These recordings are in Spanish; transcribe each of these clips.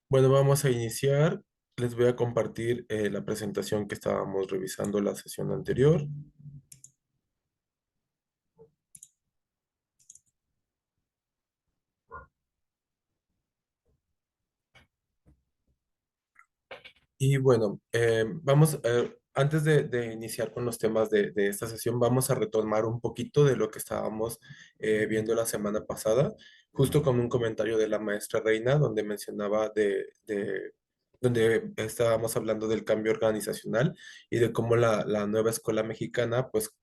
Bueno, vamos a iniciar. Les voy a compartir la presentación que estábamos revisando la sesión anterior. Y bueno, antes de iniciar con los temas de esta sesión, vamos a retomar un poquito de lo que estábamos viendo la semana pasada, justo con un comentario de la maestra Reina, donde mencionaba donde estábamos hablando del cambio organizacional y de cómo la nueva escuela mexicana, pues,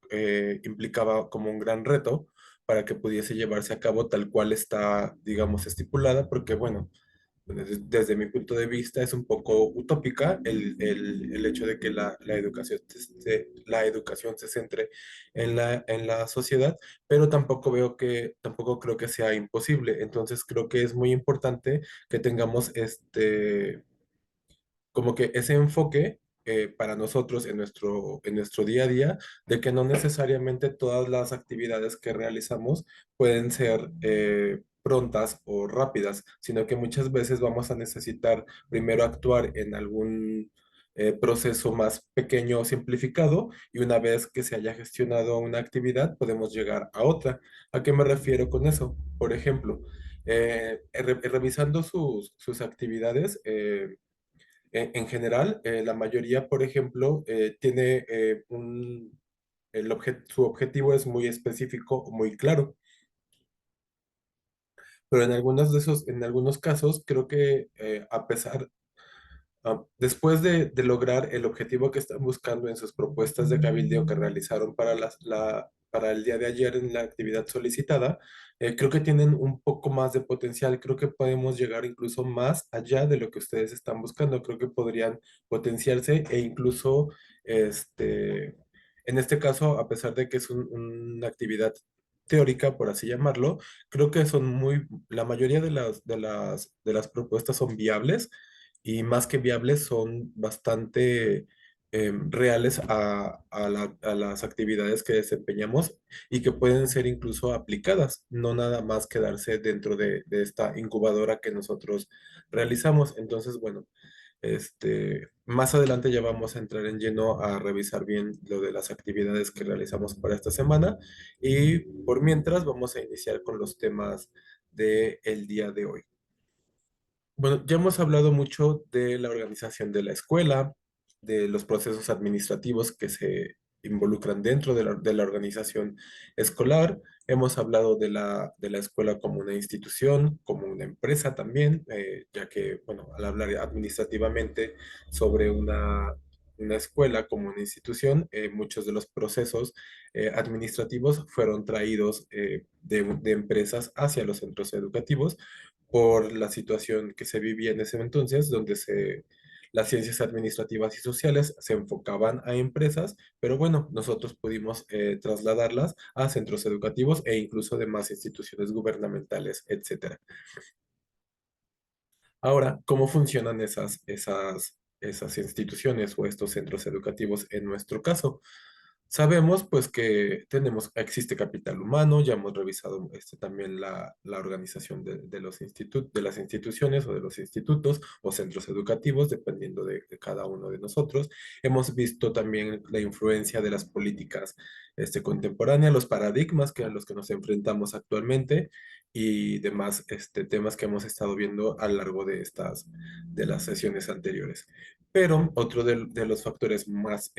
implicaba como un gran reto para que pudiese llevarse a cabo tal cual está, digamos, estipulada, porque bueno, desde mi punto de vista es un poco utópica el hecho de que la educación se centre en la sociedad, pero tampoco creo que sea imposible. Entonces creo que es muy importante que tengamos como que ese enfoque para nosotros en nuestro día a día, de que no necesariamente todas las actividades que realizamos pueden ser prontas o rápidas, sino que muchas veces vamos a necesitar primero actuar en algún proceso más pequeño o simplificado, y una vez que se haya gestionado una actividad, podemos llegar a otra. ¿A qué me refiero con eso? Por ejemplo, revisando sus actividades, en general, la mayoría, por ejemplo, tiene su objetivo es muy específico, muy claro, pero en algunos casos, creo que después de lograr el objetivo que están buscando en sus propuestas de cabildeo que realizaron para el día de ayer en la actividad solicitada, creo que tienen un poco más de potencial. Creo que podemos llegar incluso más allá de lo que ustedes están buscando. Creo que podrían potenciarse e incluso, este, en este caso, a pesar de que es una actividad teórica, por así llamarlo, creo que la mayoría de las propuestas son viables, y más que viables son bastante reales a las actividades que desempeñamos, y que pueden ser incluso aplicadas, no nada más quedarse dentro de esta incubadora que nosotros realizamos. Entonces, bueno, más adelante ya vamos a entrar en lleno a revisar bien lo de las actividades que realizamos para esta semana, y por mientras vamos a iniciar con los temas del día de hoy. Bueno, ya hemos hablado mucho de la organización de la escuela, de los procesos administrativos que se involucran dentro de la organización escolar. Hemos hablado de la escuela como una institución, como una empresa también, ya que, bueno, al hablar administrativamente sobre una escuela como una institución, muchos de los procesos administrativos fueron traídos de empresas hacia los centros educativos por la situación que se vivía en ese entonces, las ciencias administrativas y sociales se enfocaban a empresas, pero bueno, nosotros pudimos trasladarlas a centros educativos e incluso demás instituciones gubernamentales, etcétera. Ahora, ¿cómo funcionan esas instituciones o estos centros educativos en nuestro caso? Sabemos pues que existe capital humano. Ya hemos revisado también la organización de las instituciones o de los institutos o centros educativos, dependiendo de cada uno de nosotros. Hemos visto también la influencia de las políticas contemporáneas, los paradigmas a los que nos enfrentamos actualmente, y demás temas que hemos estado viendo a lo largo de las sesiones anteriores. Pero otro de los factores más,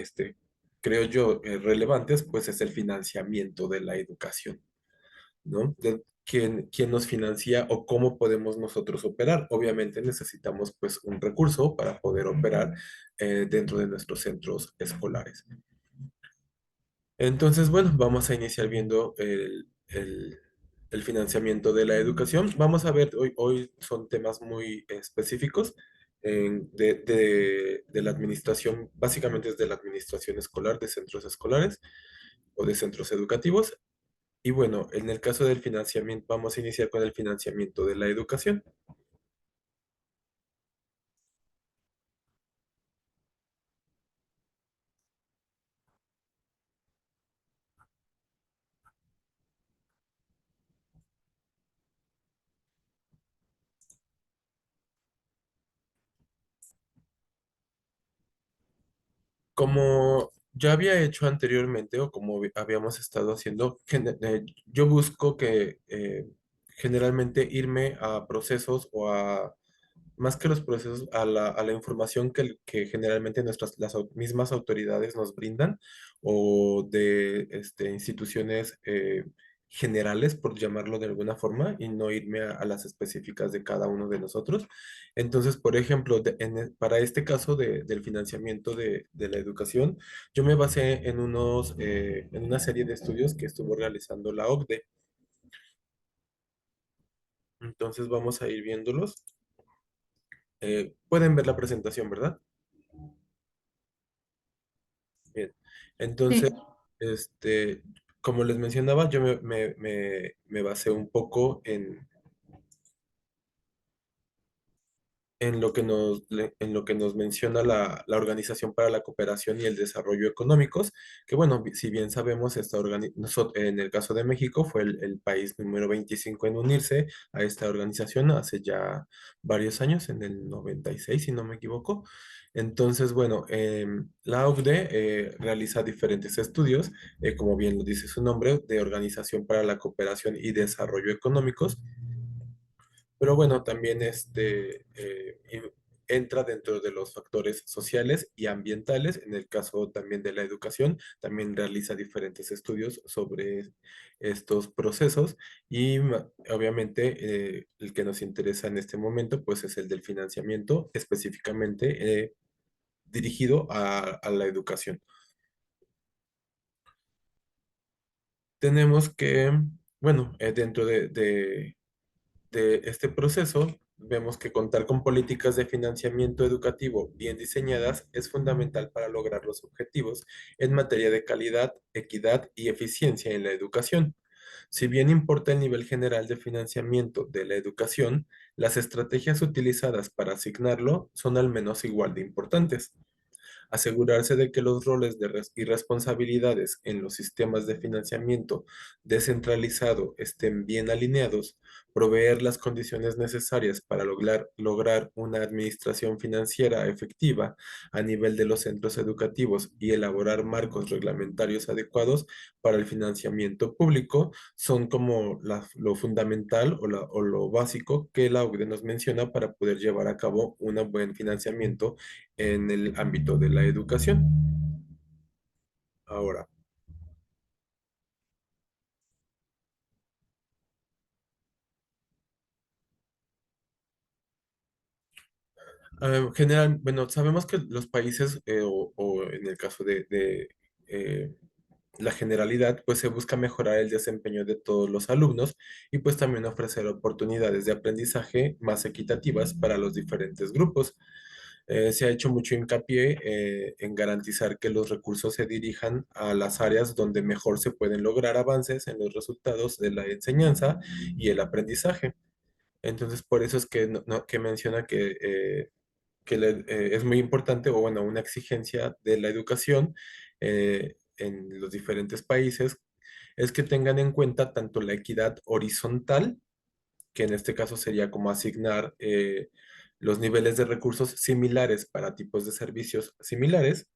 creo yo, relevantes, pues es el financiamiento de la educación, ¿no? ¿Quién nos financia o cómo podemos nosotros operar? Obviamente necesitamos pues un recurso para poder operar dentro de nuestros centros escolares. Entonces, bueno, vamos a iniciar viendo el financiamiento de la educación. Vamos a ver, hoy son temas muy específicos de la administración, básicamente es de la administración escolar, de centros escolares o de centros educativos. Y bueno, en el caso del financiamiento, vamos a iniciar con el financiamiento de la educación. Como ya había hecho anteriormente o como habíamos estado haciendo, yo busco que generalmente irme a procesos o a más que los procesos, a la información que generalmente mismas autoridades nos brindan o de instituciones generales, por llamarlo de alguna forma, y no irme a las específicas de cada uno de nosotros. Entonces, por ejemplo, para este caso del financiamiento de la educación, yo me basé en una serie de estudios que estuvo realizando la OCDE. Entonces, vamos a ir viéndolos. Pueden ver la presentación, ¿verdad? Bien. Entonces, Sí, este, como les mencionaba, yo me basé un poco en lo que nos menciona la Organización para la Cooperación y el Desarrollo Económicos, que bueno, si bien sabemos, en el caso de México fue el país número 25 en unirse a esta organización hace ya varios años, en el 96 si no me equivoco. Entonces, bueno, la OCDE realiza diferentes estudios, como bien lo dice su nombre, de Organización para la Cooperación y Desarrollo Económicos, pero bueno, también entra dentro de los factores sociales y ambientales. En el caso también de la educación, también realiza diferentes estudios sobre estos procesos y obviamente el que nos interesa en este momento pues es el del financiamiento específicamente dirigido a la educación. Tenemos que, bueno, dentro de este proceso, vemos que contar con políticas de financiamiento educativo bien diseñadas es fundamental para lograr los objetivos en materia de calidad, equidad y eficiencia en la educación. Si bien importa el nivel general de financiamiento de la educación, las estrategias utilizadas para asignarlo son al menos igual de importantes. Asegurarse de que los roles y responsabilidades en los sistemas de financiamiento descentralizado estén bien alineados, proveer las condiciones necesarias para lograr una administración financiera efectiva a nivel de los centros educativos y elaborar marcos reglamentarios adecuados para el financiamiento público son como lo fundamental o lo básico que la OCDE nos menciona para poder llevar a cabo un buen financiamiento en el ámbito de la educación. Ahora, bueno, sabemos que los países, o en el caso eh, la generalidad, pues se busca mejorar el desempeño de todos los alumnos y pues también ofrecer oportunidades de aprendizaje más equitativas para los diferentes grupos. Se ha hecho mucho hincapié en garantizar que los recursos se dirijan a las áreas donde mejor se pueden lograr avances en los resultados de la enseñanza y el aprendizaje. Entonces, por eso es que, que menciona que es muy importante, o bueno, una exigencia de la educación en los diferentes países, es que tengan en cuenta tanto la equidad horizontal, que en este caso sería como asignar los niveles de recursos similares para tipos de servicios similares,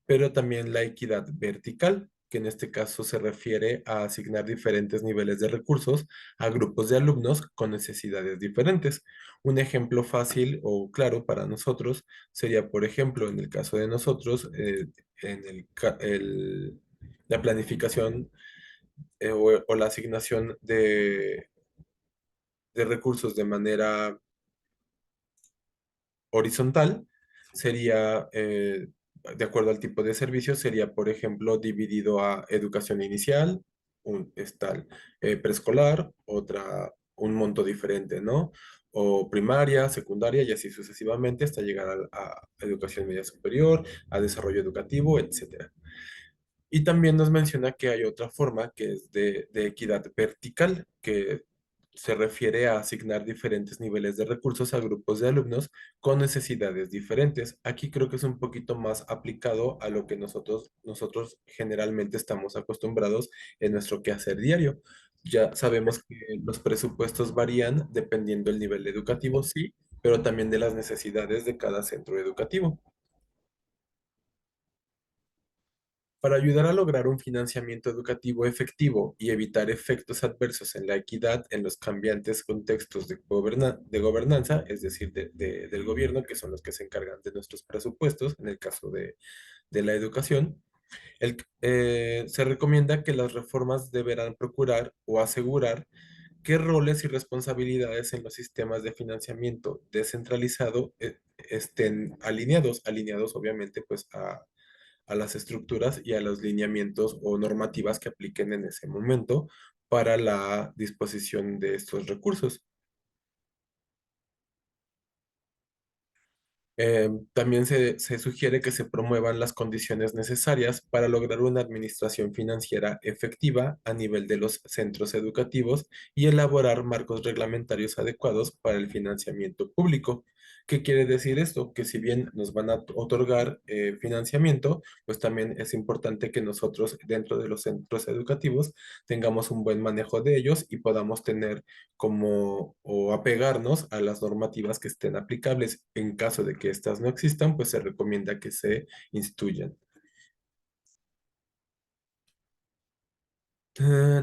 pero también la equidad vertical, que en este caso se refiere a asignar diferentes niveles de recursos a grupos de alumnos con necesidades diferentes. Un ejemplo fácil o claro para nosotros sería, por ejemplo, en el caso de nosotros, en la planificación o la asignación de recursos de manera horizontal sería, de acuerdo al tipo de servicio, sería, por ejemplo, dividido a educación inicial, preescolar, un monto diferente, ¿no? O primaria, secundaria y así sucesivamente hasta llegar a educación media superior, a desarrollo educativo, etcétera. Y también nos menciona que hay otra forma que es de equidad vertical, que se refiere a asignar diferentes niveles de recursos a grupos de alumnos con necesidades diferentes. Aquí creo que es un poquito más aplicado a lo que nosotros generalmente estamos acostumbrados en nuestro quehacer diario. Ya sabemos que los presupuestos varían dependiendo del nivel educativo, sí, pero también de las necesidades de cada centro educativo. Para ayudar a lograr un financiamiento educativo efectivo y evitar efectos adversos en la equidad en los cambiantes contextos de gobernanza, es decir, del gobierno, que son los que se encargan de nuestros presupuestos, en el caso de la educación, se recomienda que las reformas deberán procurar o asegurar qué roles y responsabilidades en los sistemas de financiamiento descentralizado estén alineados obviamente pues a las estructuras y a los lineamientos o normativas que apliquen en ese momento para la disposición de estos recursos. También se sugiere que se promuevan las condiciones necesarias para lograr una administración financiera efectiva a nivel de los centros educativos y elaborar marcos reglamentarios adecuados para el financiamiento público. ¿Qué quiere decir esto? Que si bien nos van a otorgar financiamiento, pues también es importante que nosotros dentro de los centros educativos tengamos un buen manejo de ellos y podamos tener como o apegarnos a las normativas que estén aplicables. En caso de que estas no existan, pues se recomienda que se instituyan.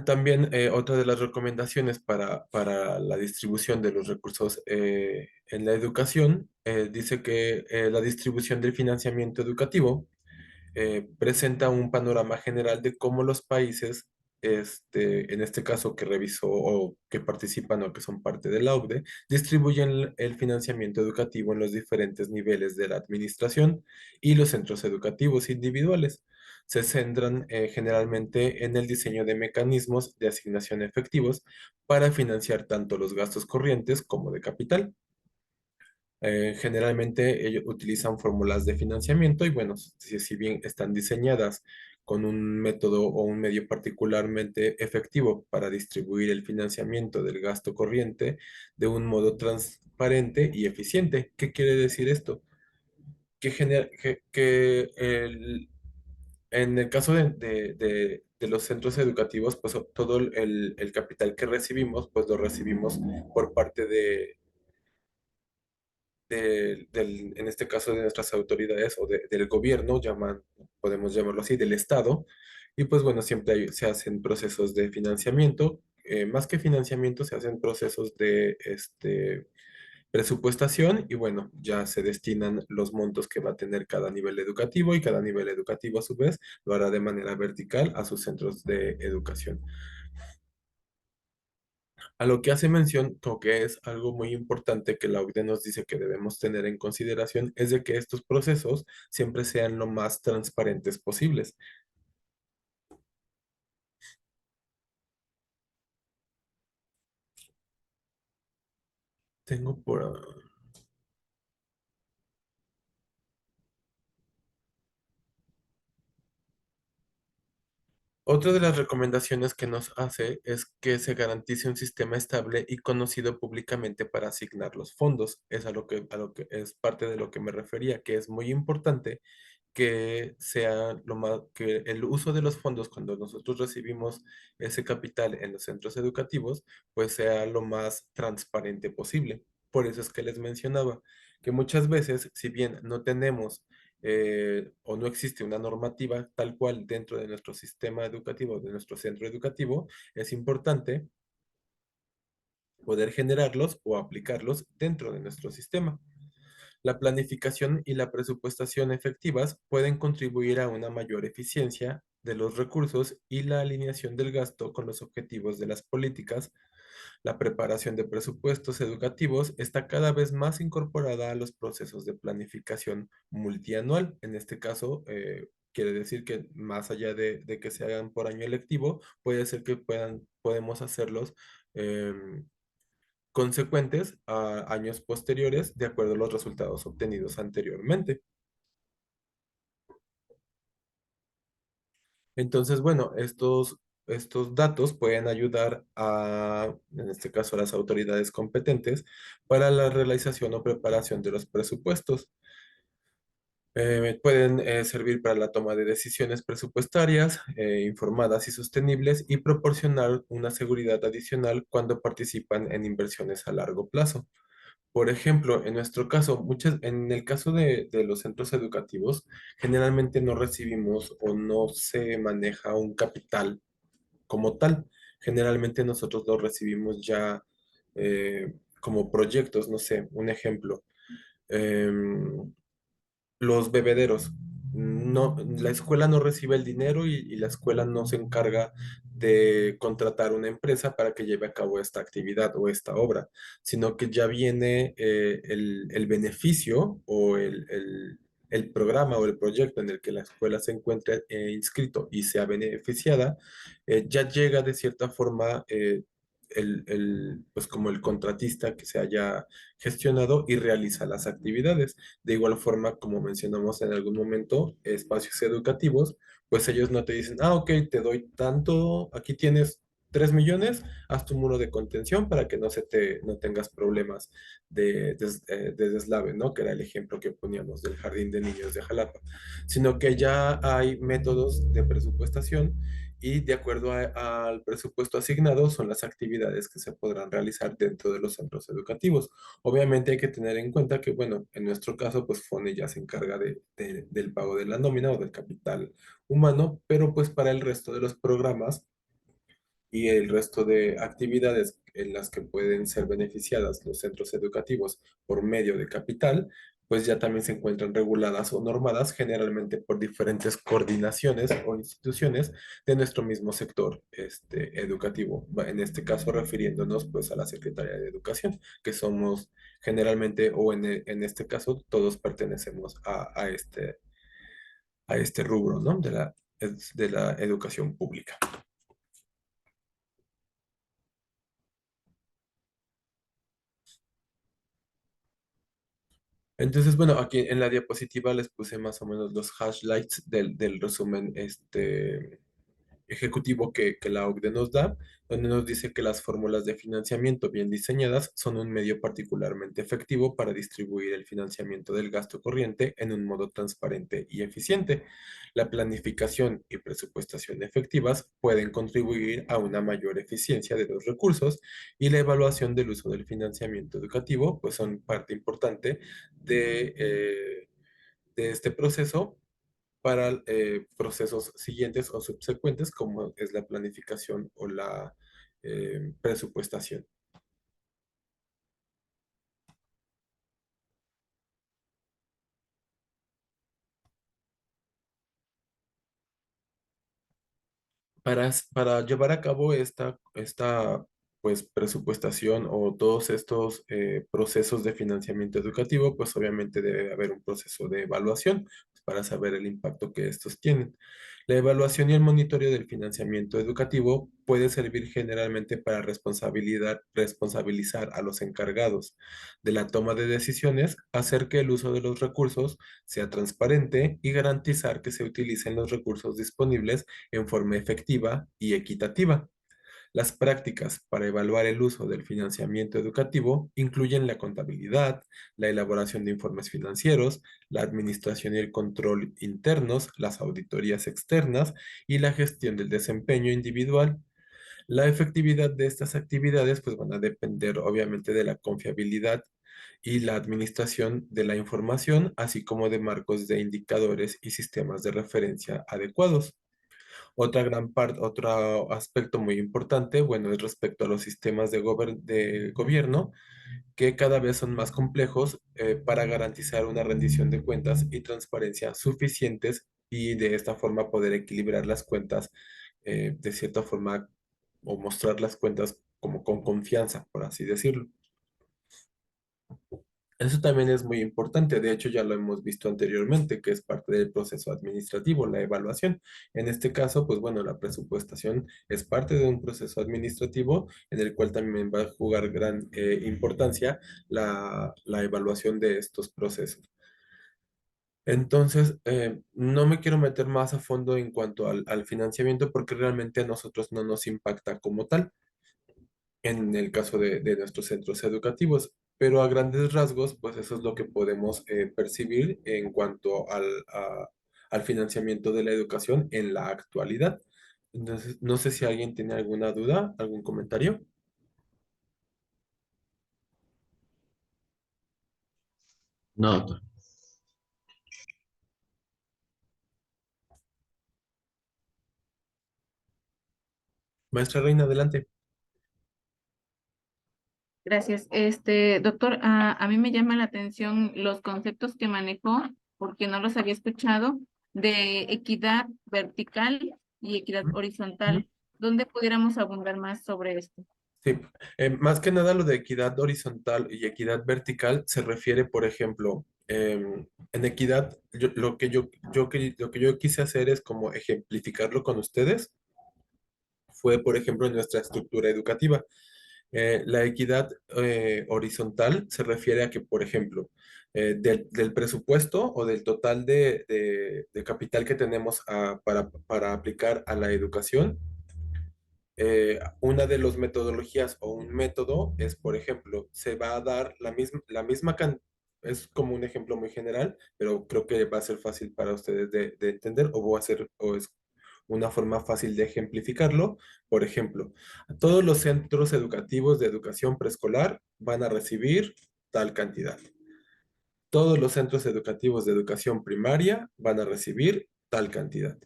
También otra de las recomendaciones para la distribución de los recursos en la educación dice que la distribución del financiamiento educativo presenta un panorama general de cómo los países, en este caso que revisó o que participan o que son parte de la OCDE, distribuyen el financiamiento educativo en los diferentes niveles de la administración y los centros educativos individuales. Se centran generalmente en el diseño de mecanismos de asignación efectivos para financiar tanto los gastos corrientes como de capital. Generalmente ellos utilizan fórmulas de financiamiento y bueno, si bien están diseñadas con un método o un medio particularmente efectivo para distribuir el financiamiento del gasto corriente de un modo transparente y eficiente. ¿Qué quiere decir esto? Que en el caso de los centros educativos, pues todo el capital que recibimos, pues lo recibimos por parte en este caso de nuestras autoridades o del gobierno, podemos llamarlo así, del Estado. Y pues bueno, siempre se hacen procesos de financiamiento. Más que financiamiento, se hacen procesos de presupuestación y bueno, ya se destinan los montos que va a tener cada nivel educativo y cada nivel educativo a su vez lo hará de manera vertical a sus centros de educación. A lo que hace mención, o que es algo muy importante que la OCDE nos dice que debemos tener en consideración, es de que estos procesos siempre sean lo más transparentes posibles. Tengo por... Otra de las recomendaciones que nos hace es que se garantice un sistema estable y conocido públicamente para asignar los fondos. Es a lo que es parte de lo que me refería, que es muy importante que sea lo más, que el uso de los fondos cuando nosotros recibimos ese capital en los centros educativos, pues sea lo más transparente posible. Por eso es que les mencionaba que muchas veces, si bien no tenemos o no existe una normativa tal cual dentro de nuestro sistema educativo, de nuestro centro educativo, es importante poder generarlos o aplicarlos dentro de nuestro sistema. La planificación y la presupuestación efectivas pueden contribuir a una mayor eficiencia de los recursos y la alineación del gasto con los objetivos de las políticas. La preparación de presupuestos educativos está cada vez más incorporada a los procesos de planificación multianual. En este caso, quiere decir que más allá de que se hagan por año electivo, puede ser que podemos hacerlos em, consecuentes a años posteriores de acuerdo a los resultados obtenidos anteriormente. Entonces, bueno, estos datos pueden ayudar en este caso, a las autoridades competentes para la realización o preparación de los presupuestos. Pueden servir para la toma de decisiones presupuestarias informadas y sostenibles y proporcionar una seguridad adicional cuando participan en inversiones a largo plazo. Por ejemplo, en nuestro caso, en el caso de los centros educativos, generalmente no recibimos o no se maneja un capital como tal. Generalmente nosotros lo recibimos ya como proyectos, no sé, un ejemplo. em, los bebederos. No, la escuela no recibe el dinero y la escuela no se encarga de contratar una empresa para que lleve a cabo esta actividad o esta obra, sino que ya viene el beneficio o el programa o el proyecto en el que la escuela se encuentre inscrito y sea beneficiada, ya llega de cierta forma pues como el contratista que se haya gestionado y realiza las actividades. De igual forma, como mencionamos en algún momento, espacios educativos, pues ellos no te dicen, ah, ok, te doy tanto, aquí tienes 3 millones, haz tu muro de contención para que no tengas problemas de deslave, ¿no? Que era el ejemplo que poníamos del jardín de niños de Jalapa, sino que ya hay métodos de presupuestación y de acuerdo al presupuesto asignado son las actividades que se podrán realizar dentro de los centros educativos. Obviamente hay que tener en cuenta que, bueno, en nuestro caso, pues FONE ya se encarga del pago de la nómina o del capital humano, pero pues para el resto de los programas y el resto de actividades en las que pueden ser beneficiadas los centros educativos por medio de capital, pues ya también se encuentran reguladas o normadas generalmente por diferentes coordinaciones o instituciones de nuestro mismo sector educativo. En este caso refiriéndonos pues a la Secretaría de Educación, que somos generalmente o en este caso todos pertenecemos a este rubro, ¿no? De la educación pública. Entonces, bueno, aquí en la diapositiva les puse más o menos los hashlights del resumen ejecutivo que la OCDE nos da, donde nos dice que las fórmulas de financiamiento bien diseñadas son un medio particularmente efectivo para distribuir el financiamiento del gasto corriente en un modo transparente y eficiente. La planificación y presupuestación efectivas pueden contribuir a una mayor eficiencia de los recursos y la evaluación del uso del financiamiento educativo, pues son parte importante de este proceso para procesos siguientes o subsecuentes, como es la planificación o la presupuestación. Para llevar a cabo esta pues, presupuestación o todos estos procesos de financiamiento educativo, pues obviamente debe haber un proceso de evaluación pues, para saber el impacto que estos tienen. La evaluación y el monitoreo del financiamiento educativo puede servir generalmente para responsabilizar a los encargados de la toma de decisiones, hacer que el uso de los recursos sea transparente y garantizar que se utilicen los recursos disponibles en forma efectiva y equitativa. Las prácticas para evaluar el uso del financiamiento educativo incluyen la contabilidad, la elaboración de informes financieros, la administración y el control internos, las auditorías externas y la gestión del desempeño individual. La efectividad de estas actividades pues van a depender obviamente de la confiabilidad y la administración de la información, así como de marcos de indicadores y sistemas de referencia adecuados. Otro aspecto muy importante, bueno, es respecto a los sistemas de gobierno, que cada vez son más complejos para garantizar una rendición de cuentas y transparencia suficientes y de esta forma poder equilibrar las cuentas de cierta forma o mostrar las cuentas como con confianza, por así decirlo. Eso también es muy importante, de hecho ya lo hemos visto anteriormente, que es parte del proceso administrativo, la evaluación. En este caso, pues bueno, la presupuestación es parte de un proceso administrativo en el cual también va a jugar gran importancia la evaluación de estos procesos. Entonces, no me quiero meter más a fondo en cuanto al financiamiento porque realmente a nosotros no nos impacta como tal en el caso de nuestros centros educativos, pero a grandes rasgos, pues eso es lo que podemos percibir en cuanto al financiamiento de la educación en la actualidad. Entonces, no sé si alguien tiene alguna duda, algún comentario. No, doctor. Maestra Reina, adelante. Gracias. Doctor, a mí me llama la atención los conceptos que manejó, porque no los había escuchado, de equidad vertical y equidad Ujú. horizontal. ¿Dónde pudiéramos abundar más sobre esto? Sí, más que nada lo de equidad horizontal y equidad vertical se refiere, por ejemplo, en equidad, lo que yo quise hacer es como ejemplificarlo con ustedes, fue, por ejemplo, en nuestra estructura educativa. La equidad horizontal se refiere a que, por ejemplo, del presupuesto o del total de capital que tenemos para aplicar a la educación, una de las metodologías o un método es, por ejemplo, se va a dar es como un ejemplo muy general, pero creo que va a ser fácil para ustedes de entender o es una forma fácil de ejemplificarlo. Por ejemplo, todos los centros educativos de educación preescolar van a recibir tal cantidad. Todos los centros educativos de educación primaria van a recibir tal cantidad.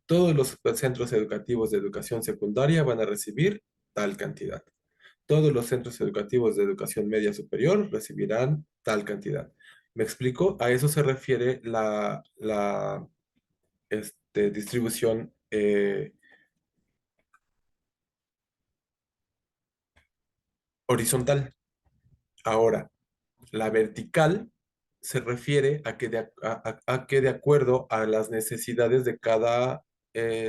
Todos los centros educativos de educación secundaria van a recibir tal cantidad. Todos los centros educativos de educación media superior recibirán tal cantidad. ¿Me explico? A eso se refiere la distribución horizontal. Ahora, la vertical se refiere a que a que de acuerdo a las necesidades de cada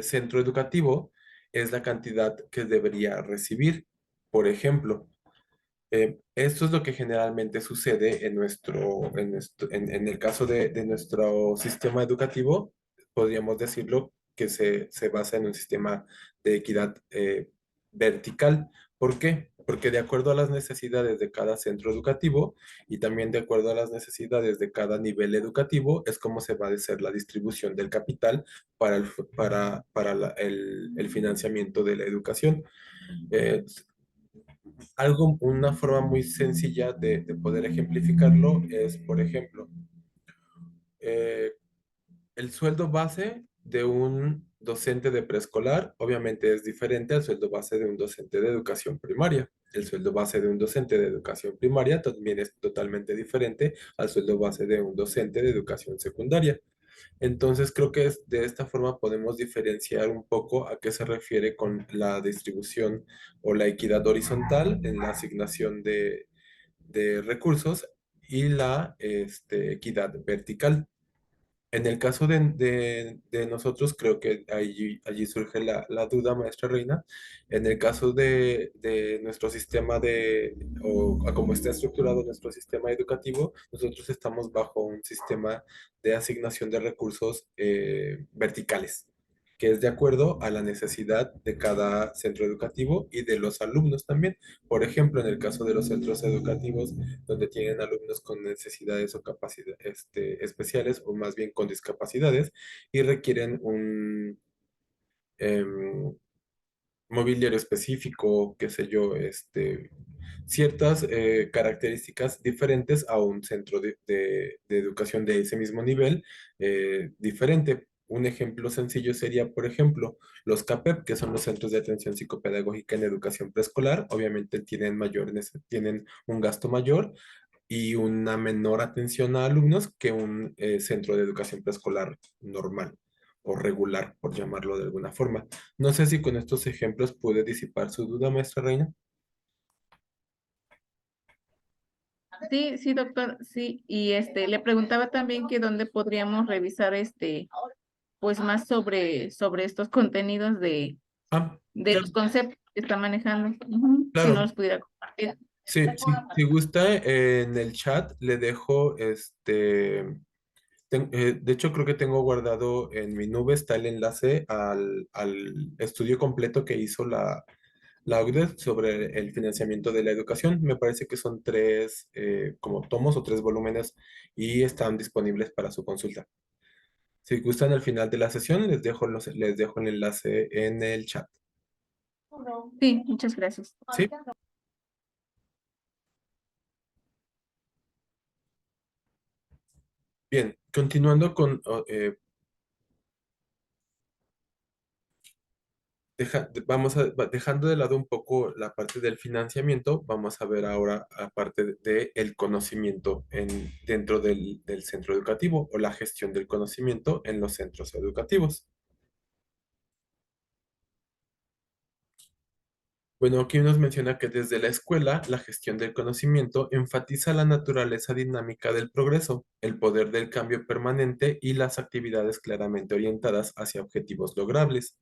centro educativo es la cantidad que debería recibir. Por ejemplo, esto es lo que generalmente sucede en el caso de nuestro sistema educativo, podríamos decirlo que se basa en un sistema de equidad vertical. ¿Por qué? Porque de acuerdo a las necesidades de cada centro educativo y también de acuerdo a las necesidades de cada nivel educativo, es como se va a hacer la distribución del capital para el financiamiento de la educación. Eh, una forma muy sencilla de poder ejemplificarlo es, por ejemplo, eh, el sueldo base de un docente de preescolar obviamente es diferente al sueldo base de un docente de educación primaria. El sueldo base de un docente de educación primaria también es totalmente diferente al sueldo base de un docente de educación secundaria. Entonces creo que de esta forma podemos diferenciar un poco a qué se refiere con la distribución o la equidad horizontal en la asignación de recursos y la equidad vertical. En el caso de nosotros, creo que allí surge la duda, maestra Reina. En el caso de nuestro sistema o a cómo está estructurado nuestro sistema educativo, nosotros estamos bajo un sistema de asignación de recursos verticales, que es de acuerdo a la necesidad de cada centro educativo y de los alumnos también. Por ejemplo, en el caso de los centros educativos donde tienen alumnos con necesidades o capacidades especiales o más bien con discapacidades y requieren un em, mobiliario específico, qué sé yo, ciertas características diferentes a un centro de educación de ese mismo nivel diferente. Un ejemplo sencillo sería, por ejemplo, los CAPEP, que son los Centros de Atención Psicopedagógica en Educación Preescolar. Obviamente tienen un gasto mayor y una menor atención a alumnos que un centro de educación preescolar normal o regular, por llamarlo de alguna forma. No sé si con estos ejemplos puede disipar su duda, maestra Reina. Sí, sí, doctor, sí. Y le preguntaba también que dónde podríamos revisar pues más sobre estos contenidos Ah, de claro, los conceptos que está manejando. Ujú, si no claro. los pudiera compartir. Sí, sí, si gusta, en el chat le dejo de hecho, creo que tengo guardado en mi nube, está el enlace al estudio completo que hizo la UDES sobre el financiamiento de la educación. Me parece que son tres como tomos o tres volúmenes y están disponibles para su consulta. Si gustan al final de la sesión, les dejo el enlace en el chat. Sí, muchas gracias. ¿Sí? Bien, continuando con, dejando de lado un poco la parte del financiamiento, vamos a ver ahora aparte de el conocimiento dentro del centro educativo o la gestión del conocimiento en los centros educativos. Bueno, aquí nos menciona que desde la escuela, la gestión del conocimiento enfatiza la naturaleza dinámica del progreso, el poder del cambio permanente y las actividades claramente orientadas hacia objetivos logrables.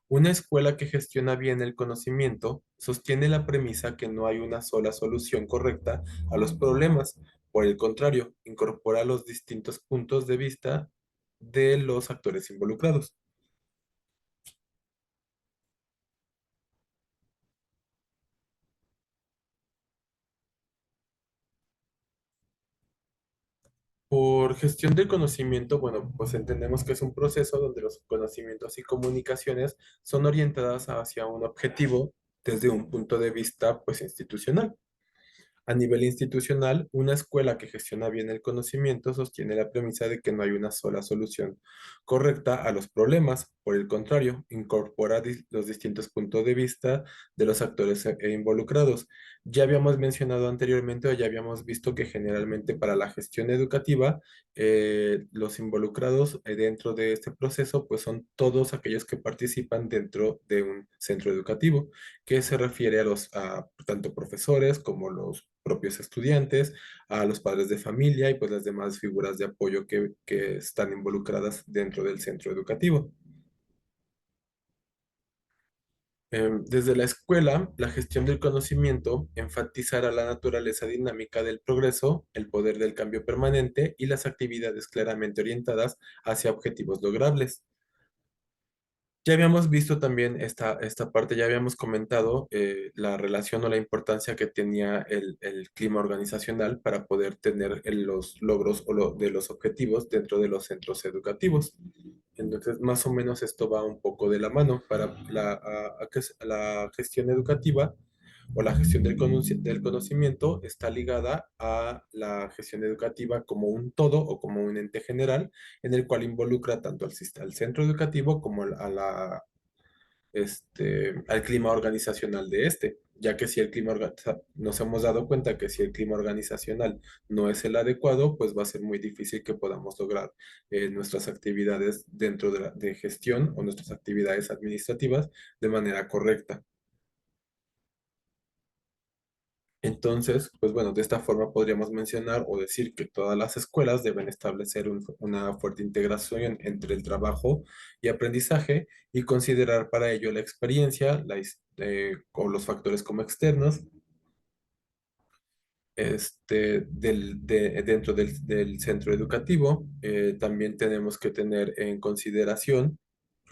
Una escuela que gestiona bien el conocimiento sostiene la premisa que no hay una sola solución correcta a los problemas. Por el contrario, incorpora los distintos puntos de vista de los actores involucrados. Por gestión del conocimiento, bueno, pues entendemos que es un proceso donde los conocimientos y comunicaciones son orientadas hacia un objetivo desde un punto de vista, pues, institucional. A nivel institucional, una escuela que gestiona bien el conocimiento sostiene la premisa de que no hay una sola solución correcta a los problemas. Por el contrario, incorpora los distintos puntos de vista de los actores involucrados. Ya habíamos mencionado anteriormente o ya habíamos visto que generalmente para la gestión educativa, los involucrados dentro de este proceso, pues son todos aquellos que participan dentro de un centro educativo que se refiere a tanto profesores como los propios estudiantes, a los padres de familia y pues las demás figuras de apoyo que están involucradas dentro del centro educativo. Desde la escuela, la gestión del conocimiento enfatizará la naturaleza dinámica del progreso, el poder del cambio permanente y las actividades claramente orientadas hacia objetivos logrables. Ya habíamos visto también esta parte, ya habíamos comentado la relación o la importancia que tenía el clima organizacional para poder tener los logros de los objetivos dentro de los centros educativos. Entonces, más o menos esto va un poco de la mano para la gestión educativa o la gestión del conocimiento está ligada a la gestión educativa como un todo o como un ente general en el cual involucra tanto al centro educativo como al clima organizacional de este, ya que si nos hemos dado cuenta que si el clima organizacional no es el adecuado, pues va a ser muy difícil que podamos lograr nuestras actividades dentro de gestión o nuestras actividades administrativas de manera correcta. Entonces, pues bueno, de esta forma podríamos mencionar o decir que todas las escuelas deben establecer una fuerte integración entre el trabajo y aprendizaje y considerar para ello la experiencia o los factores como externos dentro del centro educativo. También tenemos que tener en consideración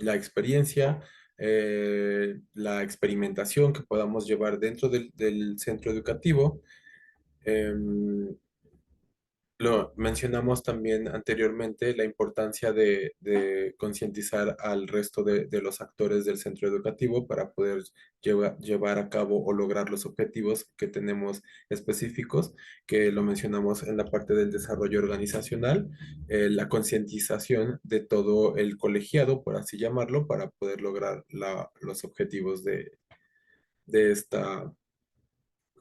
la experiencia, la experimentación que podamos llevar dentro del centro educativo. Em, lo mencionamos también anteriormente, la importancia de concientizar al resto de los actores del centro educativo para poder llevar a cabo o lograr los objetivos que tenemos específicos, que lo mencionamos en la parte del desarrollo organizacional, la concientización de todo el colegiado, por así llamarlo, para poder lograr los objetivos de esta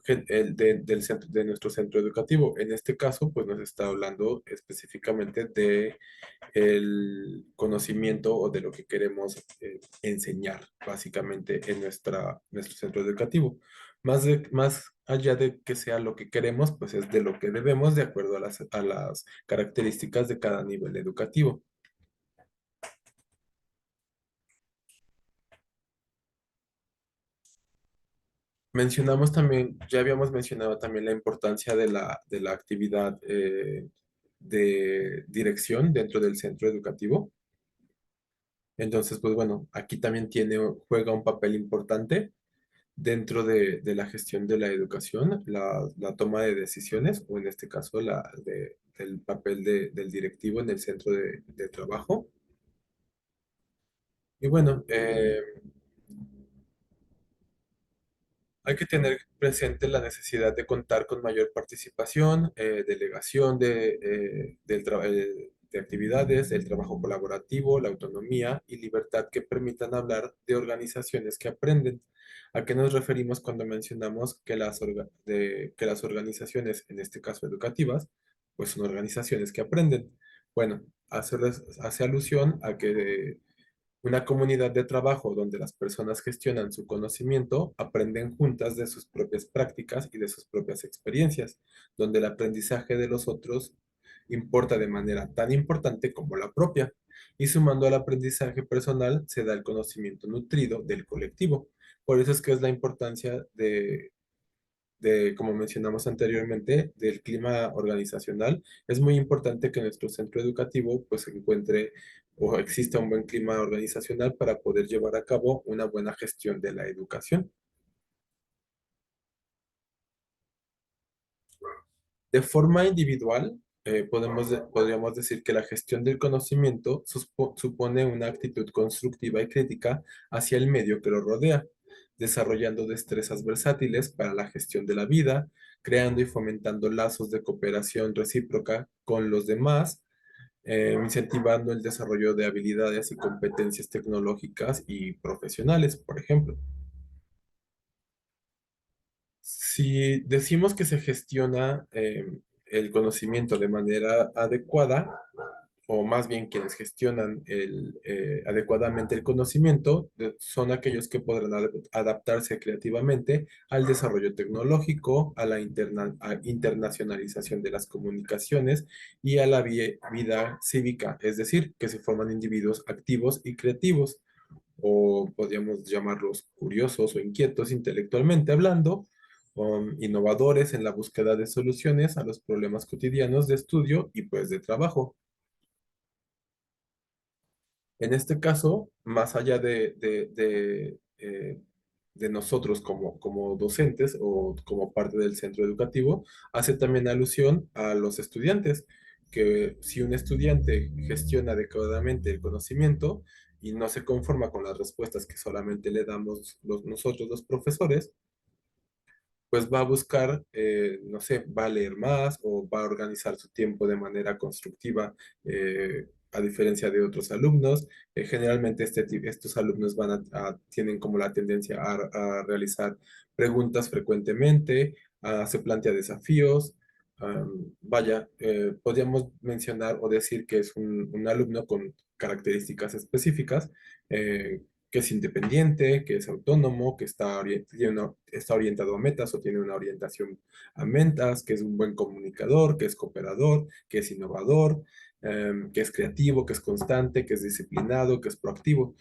de nuestro centro educativo. En este caso, pues nos está hablando específicamente de el conocimiento o de lo que queremos enseñar básicamente en nuestro centro educativo. Más allá de que sea lo que queremos, pues es de lo que debemos de acuerdo a las características de cada nivel educativo. Mencionamos también, ya habíamos mencionado también la importancia de la actividad de dirección dentro del centro educativo. Entonces, pues bueno, aquí también juega un papel importante dentro de la gestión de la educación, la toma de decisiones, o en este caso el papel del directivo en el centro de trabajo. Y bueno, Hay que tener presente la necesidad de contar con mayor participación, delegación de actividades, el trabajo colaborativo, la autonomía y libertad que permitan hablar de organizaciones que aprenden. ¿A qué nos referimos cuando mencionamos que que las organizaciones, en este caso educativas, pues son organizaciones que aprenden? Bueno, hace alusión a que una comunidad de trabajo donde las personas gestionan su conocimiento, aprenden juntas de sus propias prácticas y de sus propias experiencias, donde el aprendizaje de los otros importa de manera tan importante como la propia. Y sumando al aprendizaje personal se da el conocimiento nutrido del colectivo. Por eso es que es la importancia como mencionamos anteriormente, del clima organizacional. Es muy importante que nuestro centro educativo pues se encuentre o exista un buen clima organizacional para poder llevar a cabo una buena gestión de la educación. De forma individual, podríamos decir que la gestión del conocimiento supone una actitud constructiva y crítica hacia el medio que lo rodea, desarrollando destrezas versátiles para la gestión de la vida, creando y fomentando lazos de cooperación recíproca con los demás, incentivando el desarrollo de habilidades y competencias tecnológicas y profesionales, por ejemplo. Si decimos que se gestiona el conocimiento de manera adecuada, o más bien quienes gestionan adecuadamente el conocimiento, son aquellos que podrán adaptarse creativamente al desarrollo tecnológico, a la internacionalización de las comunicaciones y a la vida cívica, es decir, que se forman individuos activos y creativos, o podríamos llamarlos curiosos o inquietos intelectualmente hablando, innovadores en la búsqueda de soluciones a los problemas cotidianos de estudio y pues de trabajo. En este caso, más allá de nosotros como docentes o como parte del centro educativo, hace también alusión a los estudiantes, que si un estudiante gestiona adecuadamente el conocimiento y no se conforma con las respuestas que solamente le damos nosotros los profesores, pues va a buscar, no sé, va a leer más o va a organizar su tiempo de manera constructiva, a diferencia de otros alumnos. Generalmente estos alumnos tienen como la tendencia a realizar preguntas frecuentemente, se plantea desafíos. Vaya, podríamos mencionar o decir que es un alumno con características específicas, que es independiente, que es autónomo, que está orientado a metas o tiene una orientación a metas, que es un buen comunicador, que es cooperador, que es innovador, que es creativo, que es constante, que es disciplinado, que es proactivo.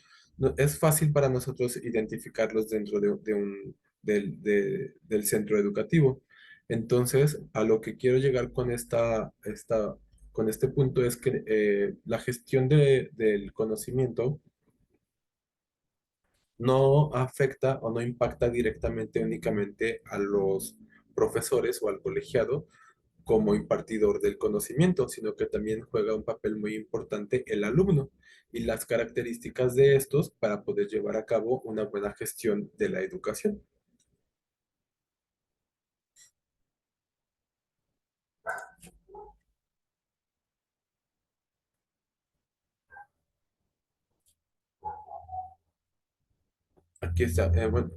Es fácil para nosotros identificarlos dentro del centro educativo. Entonces, a lo que quiero llegar con con este punto es que la gestión del conocimiento no afecta o no impacta directamente únicamente a los profesores o al colegiado como impartidor del conocimiento, sino que también juega un papel muy importante el alumno y las características de estos para poder llevar a cabo una buena gestión de la educación. Aquí está, bueno,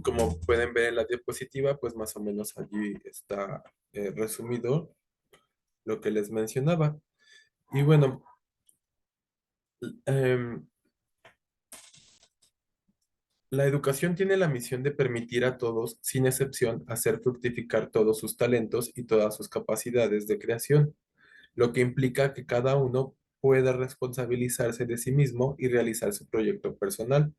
como pueden ver en la diapositiva, pues más o menos allí está resumido lo que les mencionaba. Y bueno, em, la educación tiene la misión de permitir a todos, sin excepción, hacer fructificar todos sus talentos y todas sus capacidades de creación, lo que implica que cada uno pueda responsabilizarse de sí mismo y realizar su proyecto personal.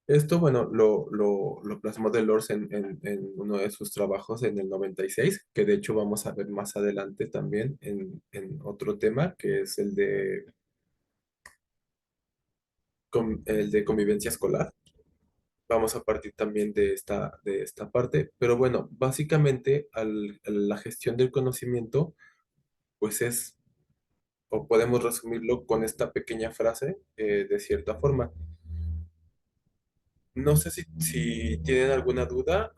Esto, bueno, lo plasmó Delors en uno de sus trabajos en el 96, que de hecho vamos a ver más adelante también en otro tema, que es el de convivencia escolar. Vamos a partir también de esta parte, pero bueno, básicamente la gestión del conocimiento, pues o podemos resumirlo con esta pequeña frase, de cierta forma. No sé si tienen alguna duda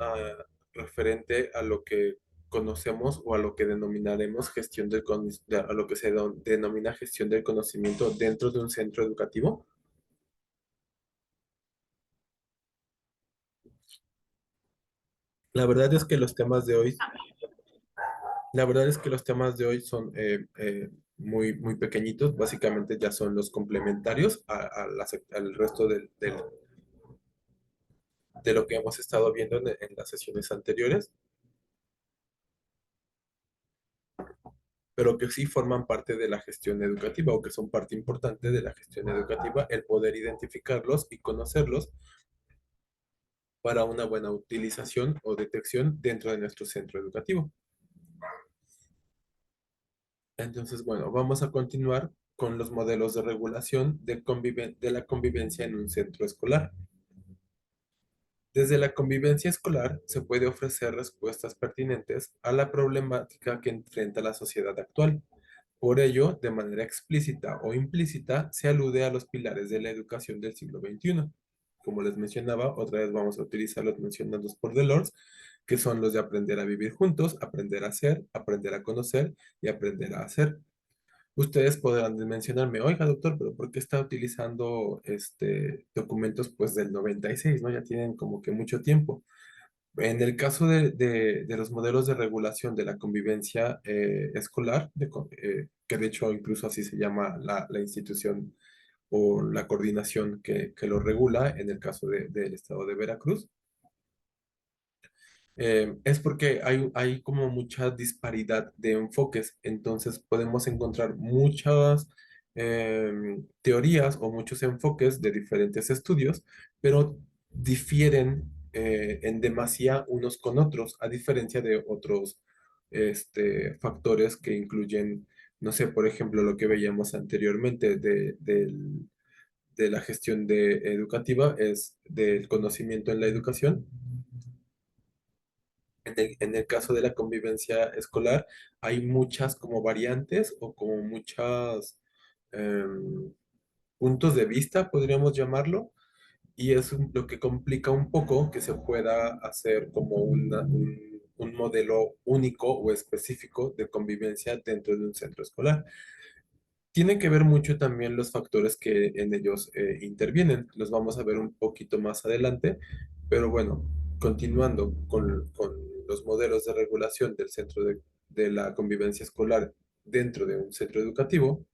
referente a lo que conocemos o a lo que denominaremos gestión a lo que se denomina gestión del conocimiento dentro de un centro educativo. La verdad es que los temas de hoy, la verdad es que los temas de hoy son muy pequeñitos. Básicamente ya son los complementarios al resto de lo que hemos estado viendo en las sesiones anteriores, pero que sí forman parte de la gestión educativa o que son parte importante de la gestión educativa, el poder identificarlos y conocerlos para una buena utilización o detección dentro de nuestro centro educativo. Entonces, bueno, vamos a continuar con los modelos de regulación de la convivencia en un centro escolar. Desde la convivencia escolar se puede ofrecer respuestas pertinentes a la problemática que enfrenta la sociedad actual. Por ello, de manera explícita o implícita, se alude a los pilares de la educación del siglo XXI. Como les mencionaba, otra vez vamos a utilizar los mencionados por Delors, que son los de aprender a vivir juntos, aprender a ser, aprender a conocer y aprender a hacer. Ustedes podrán mencionarme, oiga, doctor, pero ¿por qué está utilizando documentos pues del 96? ¿No? Ya tienen como que mucho tiempo. En el caso de los modelos de regulación de la convivencia escolar, que de hecho incluso así se llama la institución o la coordinación que lo regula en el caso del estado de Veracruz, es porque hay como mucha disparidad de enfoques, entonces podemos encontrar muchas teorías o muchos enfoques de diferentes estudios, pero difieren en demasía unos con otros, a diferencia de otros factores que incluyen, no sé, por ejemplo, lo que veíamos anteriormente de la gestión educativa, es del conocimiento en la educación. En el caso de la convivencia escolar, hay muchas como variantes o como muchas puntos de vista, podríamos llamarlo, y es lo que complica un poco que se pueda hacer como un modelo único o específico de convivencia dentro de un centro escolar. Tiene que ver mucho también los factores que en ellos intervienen. Los vamos a ver un poquito más adelante, pero bueno, continuando con los modelos de regulación del centro de la convivencia escolar dentro de un centro educativo,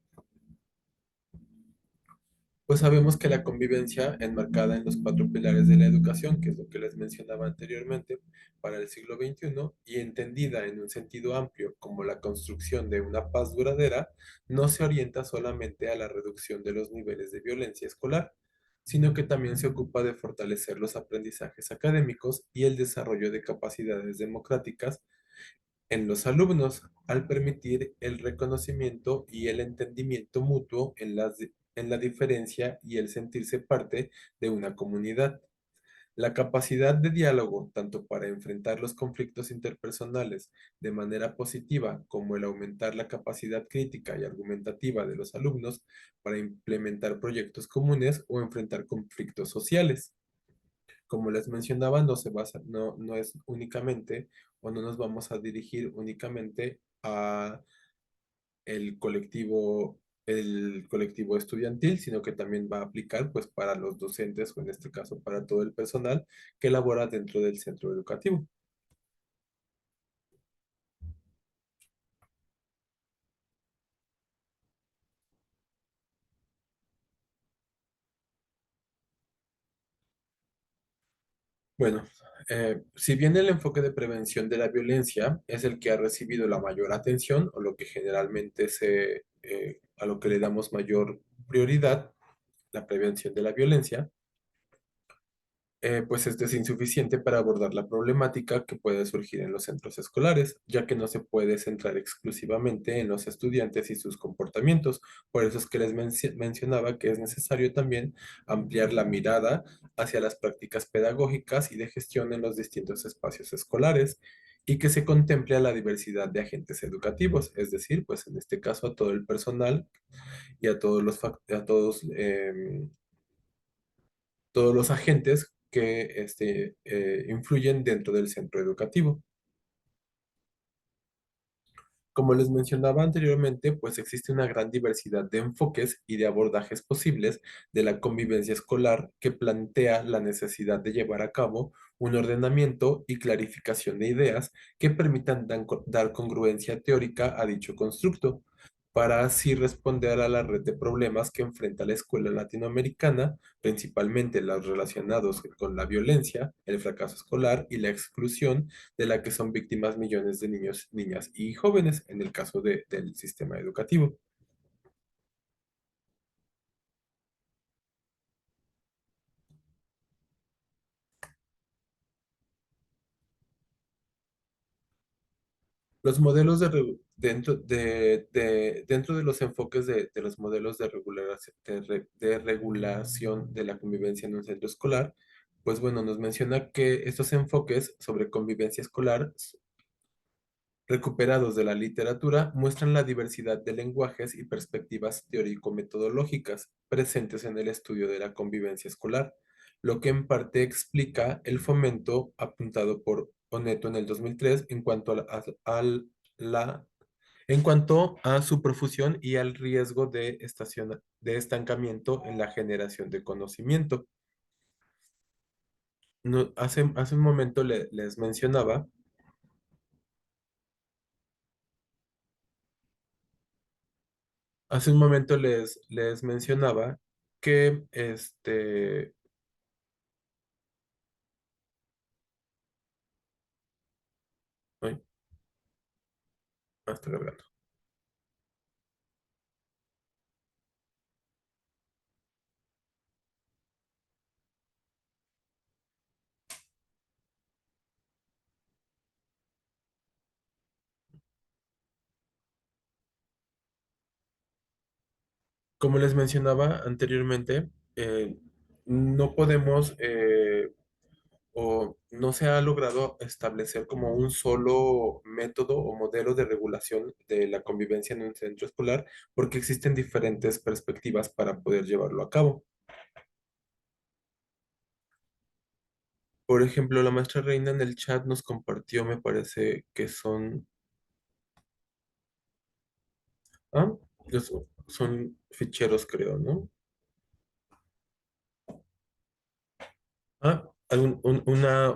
pues sabemos que la convivencia enmarcada en los cuatro pilares de la educación, que es lo que les mencionaba anteriormente, para el siglo XXI, y entendida en un sentido amplio como la construcción de una paz duradera, no se orienta solamente a la reducción de los niveles de violencia escolar, sino que también se ocupa de fortalecer los aprendizajes académicos y el desarrollo de capacidades democráticas en los alumnos, al permitir el reconocimiento y el entendimiento mutuo en la diferencia y el sentirse parte de una comunidad. La capacidad de diálogo, tanto para enfrentar los conflictos interpersonales de manera positiva como el aumentar la capacidad crítica y argumentativa de los alumnos para implementar proyectos comunes o enfrentar conflictos sociales. Como les mencionaba, no es únicamente o no nos vamos a dirigir únicamente a el colectivo estudiantil, sino que también va a aplicar pues para los docentes o en este caso para todo el personal que labora dentro del centro educativo. Bueno, si bien el enfoque de prevención de la violencia es el que ha recibido la mayor atención o lo que generalmente a lo que le damos mayor prioridad, la prevención de la violencia, pues este es insuficiente para abordar la problemática que puede surgir en los centros escolares, ya que no se puede centrar exclusivamente en los estudiantes y sus comportamientos. Por eso es que les mencionaba que es necesario también ampliar la mirada hacia las prácticas pedagógicas y de gestión en los distintos espacios escolares y que se contemple a la diversidad de agentes educativos, es decir, pues en este caso a todo el personal y a todos los agentes que influyen dentro del centro educativo. Como les mencionaba anteriormente, pues existe una gran diversidad de enfoques y de abordajes posibles de la convivencia escolar que plantea la necesidad de llevar a cabo un ordenamiento y clarificación de ideas que permitan dar congruencia teórica a dicho constructo, para así responder a la red de problemas que enfrenta la escuela latinoamericana, principalmente los relacionados con la violencia, el fracaso escolar y la exclusión de la que son víctimas millones de niños, niñas y jóvenes en el caso del sistema educativo. Los modelos dentro de los enfoques de los modelos de regulación de la convivencia en un centro escolar, pues bueno, nos menciona que estos enfoques sobre convivencia escolar recuperados de la literatura muestran la diversidad de lenguajes y perspectivas teórico-metodológicas presentes en el estudio de la convivencia escolar, lo que en parte explica el fomento apuntado por Oneto en el 2003 en cuanto la- en cuanto a su profusión y al riesgo de estancamiento en la generación de conocimiento. Hace un momento les mencionaba. Hace un momento les mencionaba que ay, está cargando. Como les mencionaba anteriormente, no podemos o no se ha logrado establecer como un solo método o modelo de regulación de la convivencia en un centro escolar, porque existen diferentes perspectivas para poder llevarlo a cabo. Por ejemplo, la maestra Reina en el chat nos compartió, me parece que ah, son ficheros, creo, ¿no? Hay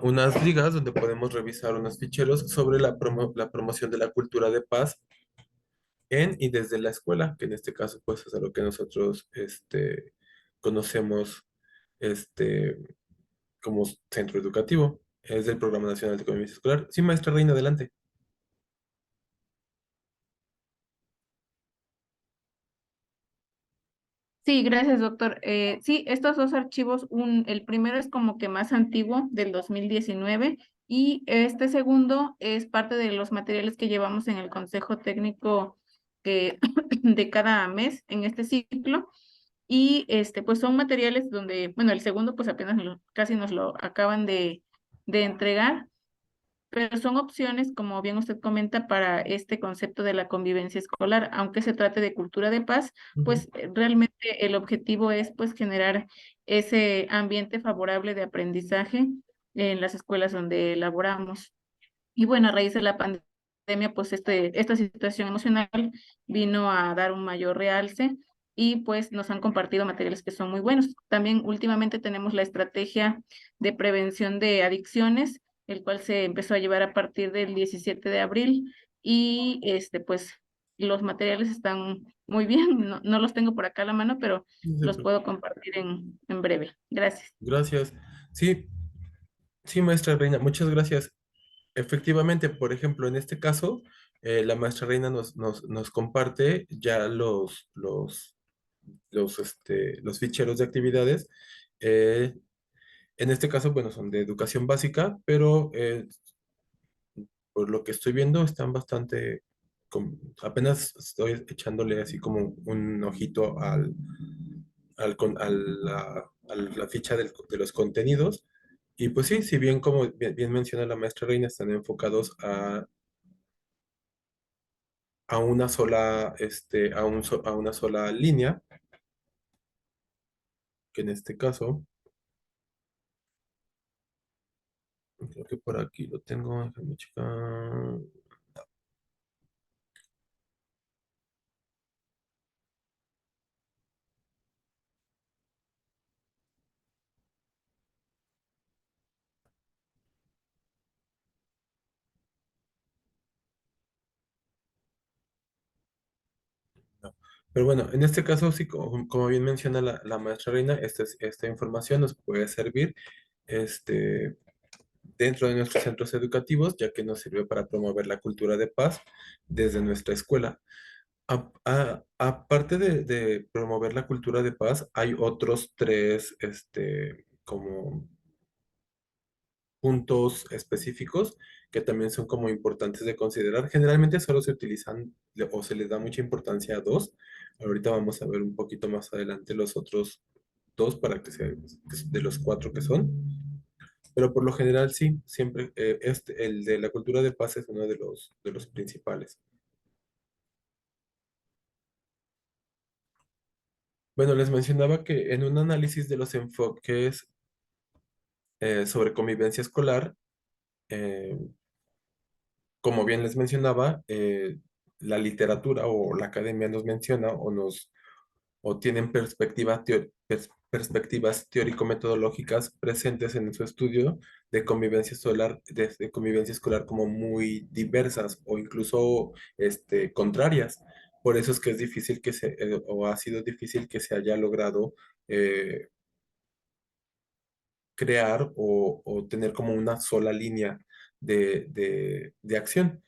unas ligas donde podemos revisar unos ficheros sobre la promoción de la cultura de paz en y desde la escuela, que en este caso pues es a lo que nosotros conocemos este, como centro educativo. Es del Programa Nacional de Convivencia Escolar. Sí, maestra Reina, adelante. Sí, gracias, doctor. Sí, estos dos archivos, el primero es como que más antiguo, del 2019, y este segundo es parte de los materiales que llevamos en el Consejo Técnico de cada mes en este ciclo. Y pues son materiales donde, bueno, el segundo pues apenas casi nos lo acaban de entregar, pero son opciones, como bien usted comenta, para este concepto de la convivencia escolar, aunque se trate de cultura de paz, Ujú. pues realmente el objetivo es pues generar ese ambiente favorable de aprendizaje en las escuelas donde laboramos. Y bueno, a raíz de la pandemia, pues esta situación emocional vino a dar un mayor realce y pues nos han compartido materiales que son muy buenos. También últimamente tenemos la estrategia de prevención de adicciones, el cual se empezó a llevar a partir del 17 de abril y pues los materiales están muy bien. No los tengo por acá a la mano, pero No se los preocupe. puedo compartir en breve. Gracias. Gracias. Sí, sí, maestra Reina, muchas gracias. Efectivamente, por ejemplo, en este caso, la maestra Reina nos comparte ya los ficheros de actividades. Eh, en este caso, bueno, son de educación básica, pero por lo que estoy viendo están bastante, apenas estoy echándole así como un ojito a la ficha de los contenidos. Y pues sí, si bien como bien menciona la maestra Reina, están enfocados a una sola, a una sola línea, que en este caso, Creo que por aquí lo tengo, déjame checar. No. Pero bueno, en este caso, sí, como bien menciona la maestra Reina, esta información nos puede servir este, dentro de nuestros centros educativos, ya que nos sirve para promover la cultura de paz desde nuestra escuela. Aparte de promover la cultura de paz, hay otros tres, como puntos específicos que también son como importantes de considerar. Generalmente solo se utilizan o se les da mucha importancia a dos. Ahorita vamos a ver un poquito más adelante los otros dos para que sean de los cuatro que son. Pero por lo general sí, siempre el de la cultura de paz es uno de los principales. Bueno, les mencionaba que en un análisis de los enfoques sobre convivencia escolar, eh, como bien les mencionaba, la literatura o la academia nos menciona o tienen perspectivas teórico-metodológicas presentes en su estudio de convivencia escolar como muy diversas o incluso contrarias. Por eso es que es difícil o ha sido difícil que se haya logrado eh, crear o tener como una sola línea de acción.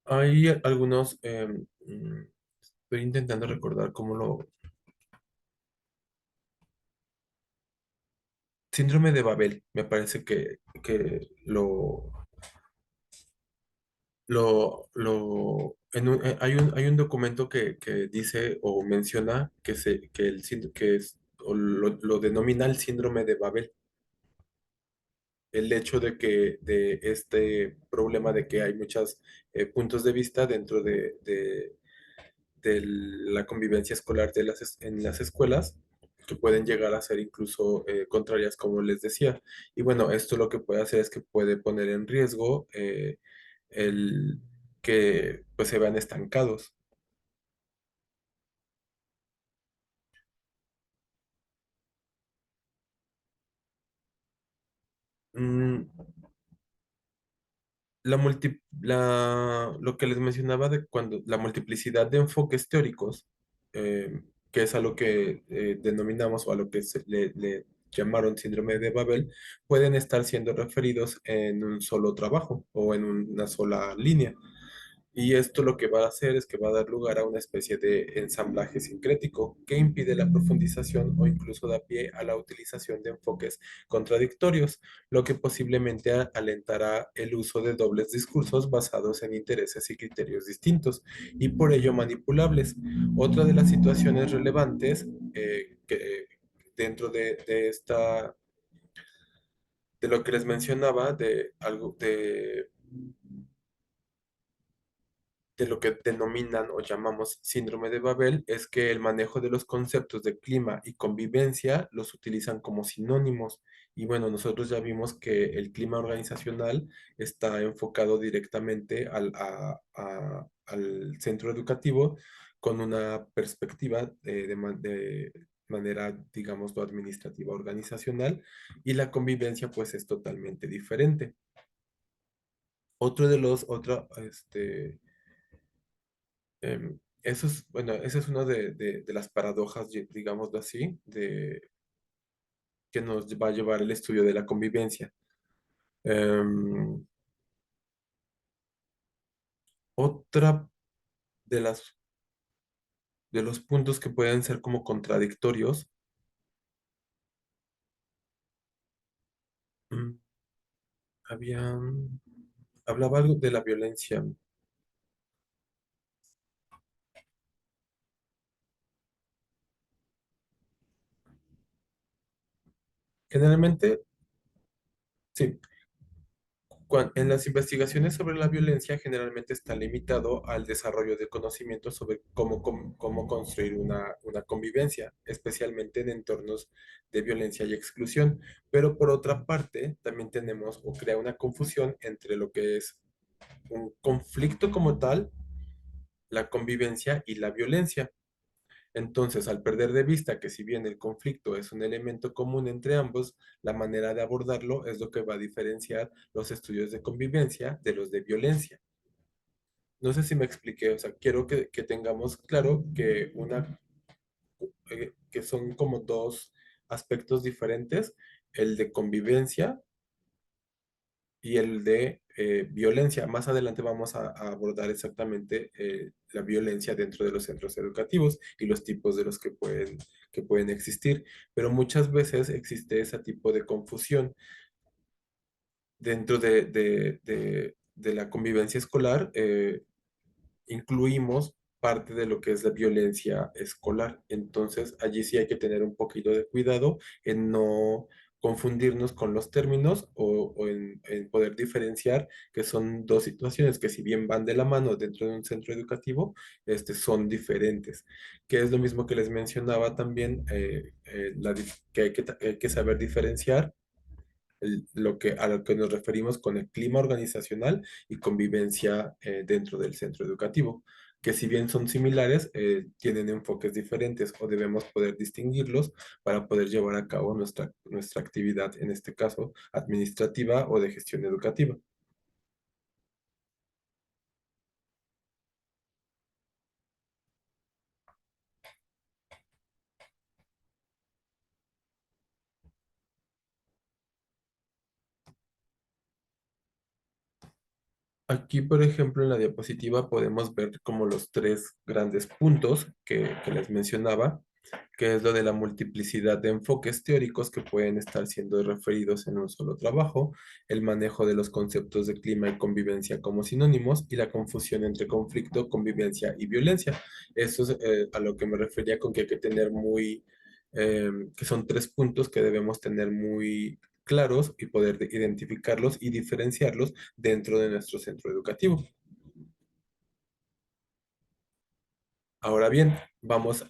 Hay algunos, estoy intentando recordar cómo lo... Síndrome de Babel, me parece que hay un documento que dice o menciona que que es, o lo denomina el síndrome de Babel. El hecho de que de este problema de que hay muchos puntos de vista dentro de la convivencia escolar en las escuelas que pueden llegar a ser incluso contrarias, como les decía. Y bueno, esto lo que puede hacer es que puede poner en riesgo el que pues se vean estancados. Mm, lo que les mencionaba de cuando la multiplicidad de enfoques teóricos, que es a lo que denominamos o a lo que le llamaron síndrome de Babel, pueden estar siendo referidos en un solo trabajo o en una sola línea. Y esto lo que va a hacer es que va a dar lugar a una especie de ensamblaje sincrético que impide la profundización o incluso da pie a la utilización de enfoques contradictorios, lo que posiblemente alentará el uso de dobles discursos basados en intereses y criterios distintos y por ello manipulables. Otra de las situaciones relevantes que dentro de lo que les mencionaba, de lo que denominan o llamamos síndrome de Babel es que el manejo de los conceptos de clima y convivencia los utilizan como sinónimos. Y bueno, nosotros ya vimos que el clima organizacional está enfocado directamente al centro educativo con una perspectiva de manera, digamos, administrativa organizacional y la convivencia pues es totalmente diferente. Otro, eso es, bueno, esa es una de las paradojas, digámoslo así, que nos va a llevar el estudio de la convivencia. Em, Otra de de los puntos que pueden ser como contradictorios, mm, había, hablaba algo de la violencia. Generalmente, sí, En las investigaciones sobre la violencia generalmente está limitado al desarrollo de conocimiento sobre cómo construir una convivencia, especialmente en entornos de violencia y exclusión. Pero por otra parte, también tenemos o crea una confusión entre lo que es un conflicto como tal, la convivencia y la violencia. Entonces, al perder de vista que si bien el conflicto es un elemento común entre ambos, la manera de abordarlo es lo que va a diferenciar los estudios de convivencia de los de violencia. No sé si me expliqué, o sea, quiero que tengamos claro que son como dos aspectos diferentes, el de convivencia y el de violencia. Más adelante vamos a abordar exactamente la violencia dentro de los centros educativos y los tipos de los que pueden existir, pero muchas veces existe ese tipo de confusión dentro de la convivencia escolar. Incluimos parte de lo que es la violencia escolar. Entonces, allí sí hay que tener un poquito de cuidado en no confundirnos con los términos o en poder diferenciar que son dos situaciones que si bien van de la mano dentro de un centro educativo, son diferentes. Que es lo mismo que les mencionaba también, que hay que saber diferenciar a lo que nos referimos con el clima organizacional y convivencia dentro del centro educativo, que si bien son similares, tienen enfoques diferentes o debemos poder distinguirlos para poder llevar a cabo nuestra actividad, en este caso, administrativa o de gestión educativa. Aquí, por ejemplo, en la diapositiva podemos ver como los tres grandes puntos que les mencionaba, que es lo de la multiplicidad de enfoques teóricos que pueden estar siendo referidos en un solo trabajo, el manejo de los conceptos de clima y convivencia como sinónimos y la confusión entre conflicto, convivencia y violencia. Eso es a lo que me refería con que hay que tener que son tres puntos que debemos tener muy claros y poder identificarlos y diferenciarlos dentro de nuestro centro educativo. Ahora bien, vamos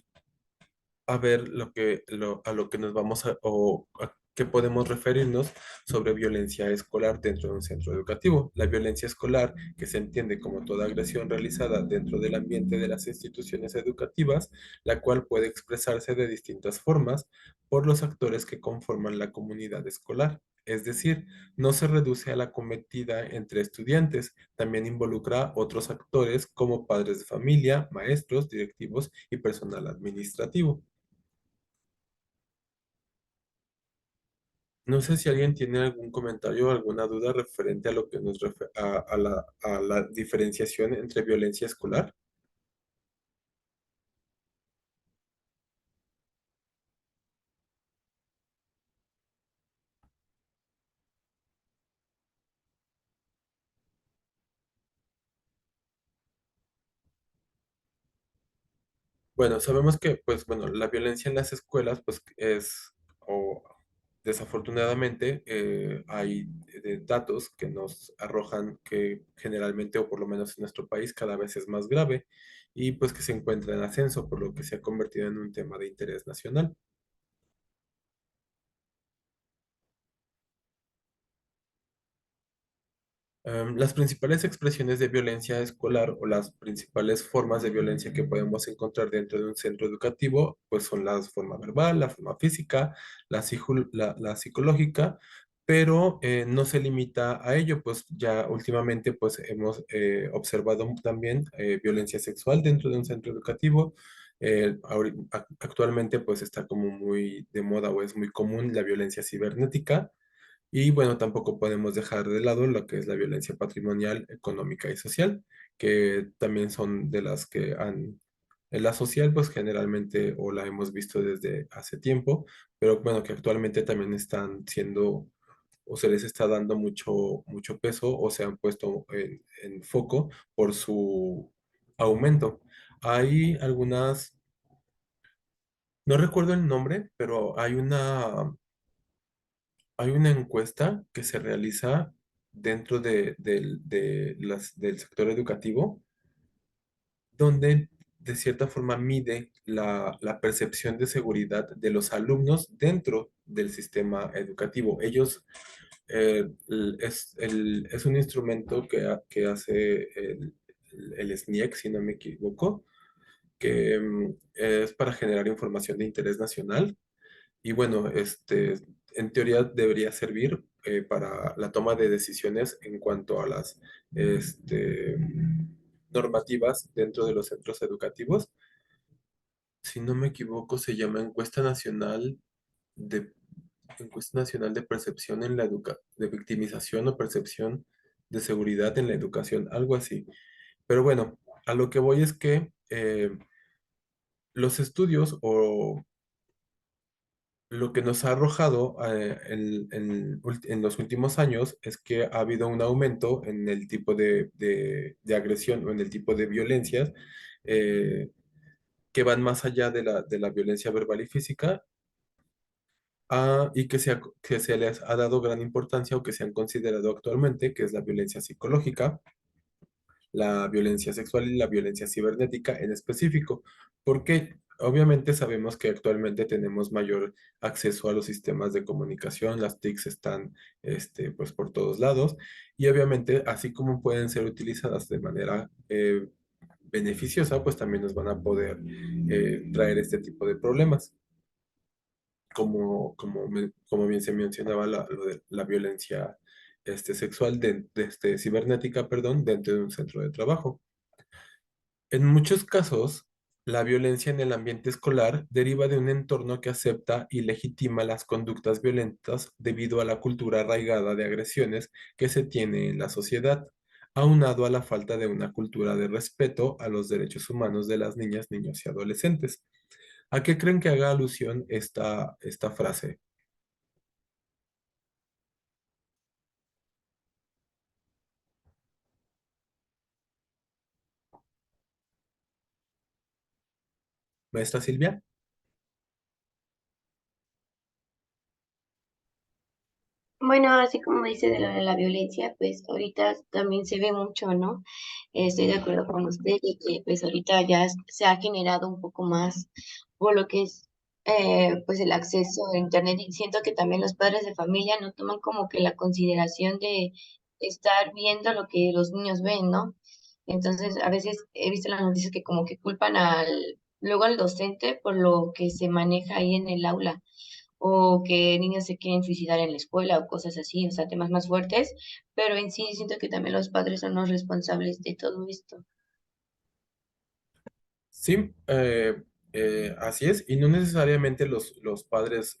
a ver a lo que nos vamos o a qué podemos referirnos sobre violencia escolar dentro de un centro educativo. La violencia escolar, que se entiende como toda agresión realizada dentro del ambiente de las instituciones educativas, la cual puede expresarse de distintas formas por los actores que conforman la comunidad escolar. Es decir, no se reduce a la cometida entre estudiantes, también involucra a otros actores como padres de familia, maestros, directivos y personal administrativo. No sé si alguien tiene algún comentario o alguna duda referente a lo que a la diferenciación entre violencia escolar. Bueno, sabemos que, pues, bueno, la violencia en las escuelas, pues, o desafortunadamente, hay datos que nos arrojan que generalmente, o por lo menos en nuestro país, cada vez es más grave y pues que se encuentra en ascenso, por lo que se ha convertido en un tema de interés nacional. Las principales expresiones de violencia escolar o las principales formas de violencia que podemos encontrar dentro de un centro educativo, pues son la forma verbal, la forma física, la psicológica, pero no se limita a ello, pues ya últimamente pues hemos observado también violencia sexual dentro de un centro educativo. Actualmente pues está como muy de moda o es muy común la violencia cibernética y bueno, tampoco podemos dejar de lado lo que es la violencia patrimonial, económica y social, que también son de las que en la social, pues generalmente o la hemos visto desde hace tiempo, pero bueno, que actualmente también están siendo o se les está dando mucho peso o se han puesto en foco por su aumento. Hay algunas, no recuerdo el nombre, pero hay una encuesta que se realiza dentro del sector educativo, donde de cierta forma mide la percepción de seguridad de los alumnos dentro del sistema educativo. Ellos, es un instrumento que hace el SNIEC, si no me equivoco, que es para generar información de interés nacional. Y bueno, en teoría debería servir para la toma de decisiones en cuanto a las normativas dentro de los centros educativos. Si no me equivoco, se llama de, Encuesta Nacional de Percepción en la de Victimización o Percepción de Seguridad en la Educación, algo así. Pero bueno, a lo que voy es que los estudios o lo que nos ha arrojado en los últimos años es que ha habido un aumento en el tipo de agresión o en el tipo de violencias eh, que van más allá de la violencia verbal y física, y que se les ha dado gran importancia o que se han considerado actualmente, que es la violencia psicológica, la violencia sexual y la violencia cibernética en específico, porque obviamente sabemos que actualmente tenemos mayor acceso a los sistemas de comunicación, las TICs están pues por todos lados, y obviamente así como pueden ser utilizadas de manera beneficiosa, pues también nos van a poder traer este tipo de problemas. Como bien se mencionaba, lo de la violencia sexual, cibernética, perdón, dentro de un centro de trabajo. En muchos casos, la violencia en el ambiente escolar deriva de un entorno que acepta y legitima las conductas violentas debido a la cultura arraigada de agresiones que se tiene en la sociedad, aunado a la falta de una cultura de respeto a los derechos humanos de las niñas, niños y adolescentes. ¿A qué creen que haga alusión esta frase? Maestra Silvia. Bueno, así como dice de lo de la violencia, pues ahorita también se ve mucho, ¿no? Estoy de acuerdo con usted de que pues ahorita ya se ha generado un poco más por lo que es pues el acceso a internet y siento que también los padres de familia no toman como que la consideración de estar viendo lo que los niños ven, ¿no? Entonces a veces he visto en las noticias que como que culpan luego al docente por lo que se maneja ahí en el aula o que niños se quieren suicidar en la escuela o cosas así, o sea, temas más fuertes, pero en sí siento que también los padres son los responsables de todo esto. Sí, así es, y no necesariamente los padres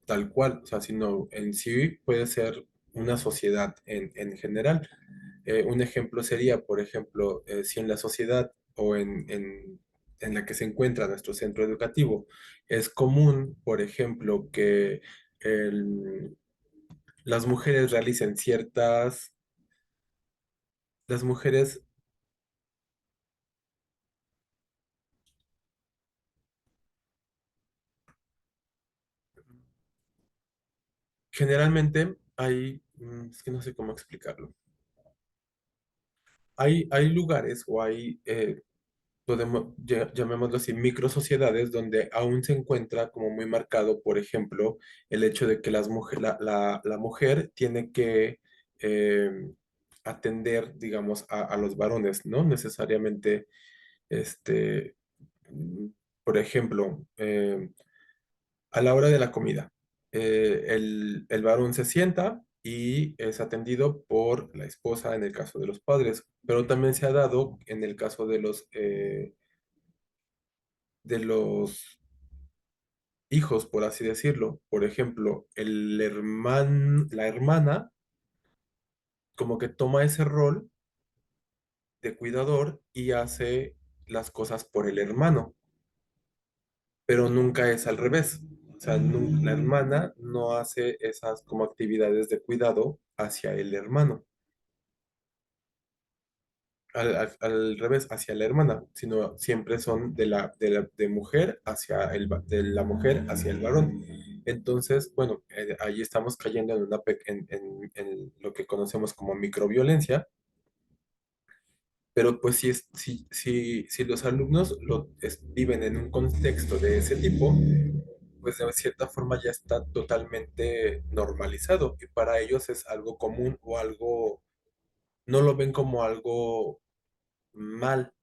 tal cual, o sea, sino en sí puede ser una sociedad en general. Un ejemplo sería, por ejemplo, si en la sociedad o en la que se encuentra nuestro centro educativo es común, por ejemplo, que el- las mujeres realicen las mujeres generalmente es que no sé cómo explicarlo. Hay lugares o llamémoslo así, micro sociedades donde aún se encuentra como muy marcado, por ejemplo, el hecho de que la mujer tiene que eh, atender, digamos, a los varones, no necesariamente, este, mm, por ejemplo, a la hora de la comida. El varón se sienta y es atendido por la esposa en el caso de los padres, pero también se ha dado en el caso de los hijos, por así decirlo. Por ejemplo, la hermana como que toma ese rol de cuidador y hace las cosas por el hermano, pero nunca es al revés. O sea, la hermana no hace esas como actividades de cuidado hacia el hermano, al revés, hacia la hermana, sino siempre son de mujer hacia de la mujer hacia el varón. Entonces, bueno, ahí estamos cayendo en, en lo que conocemos como microviolencia, pero pues si los alumnos viven en un contexto de ese tipo, pues de cierta forma ya está totalmente normalizado y para ellos es algo común o algo, no lo ven como algo mal,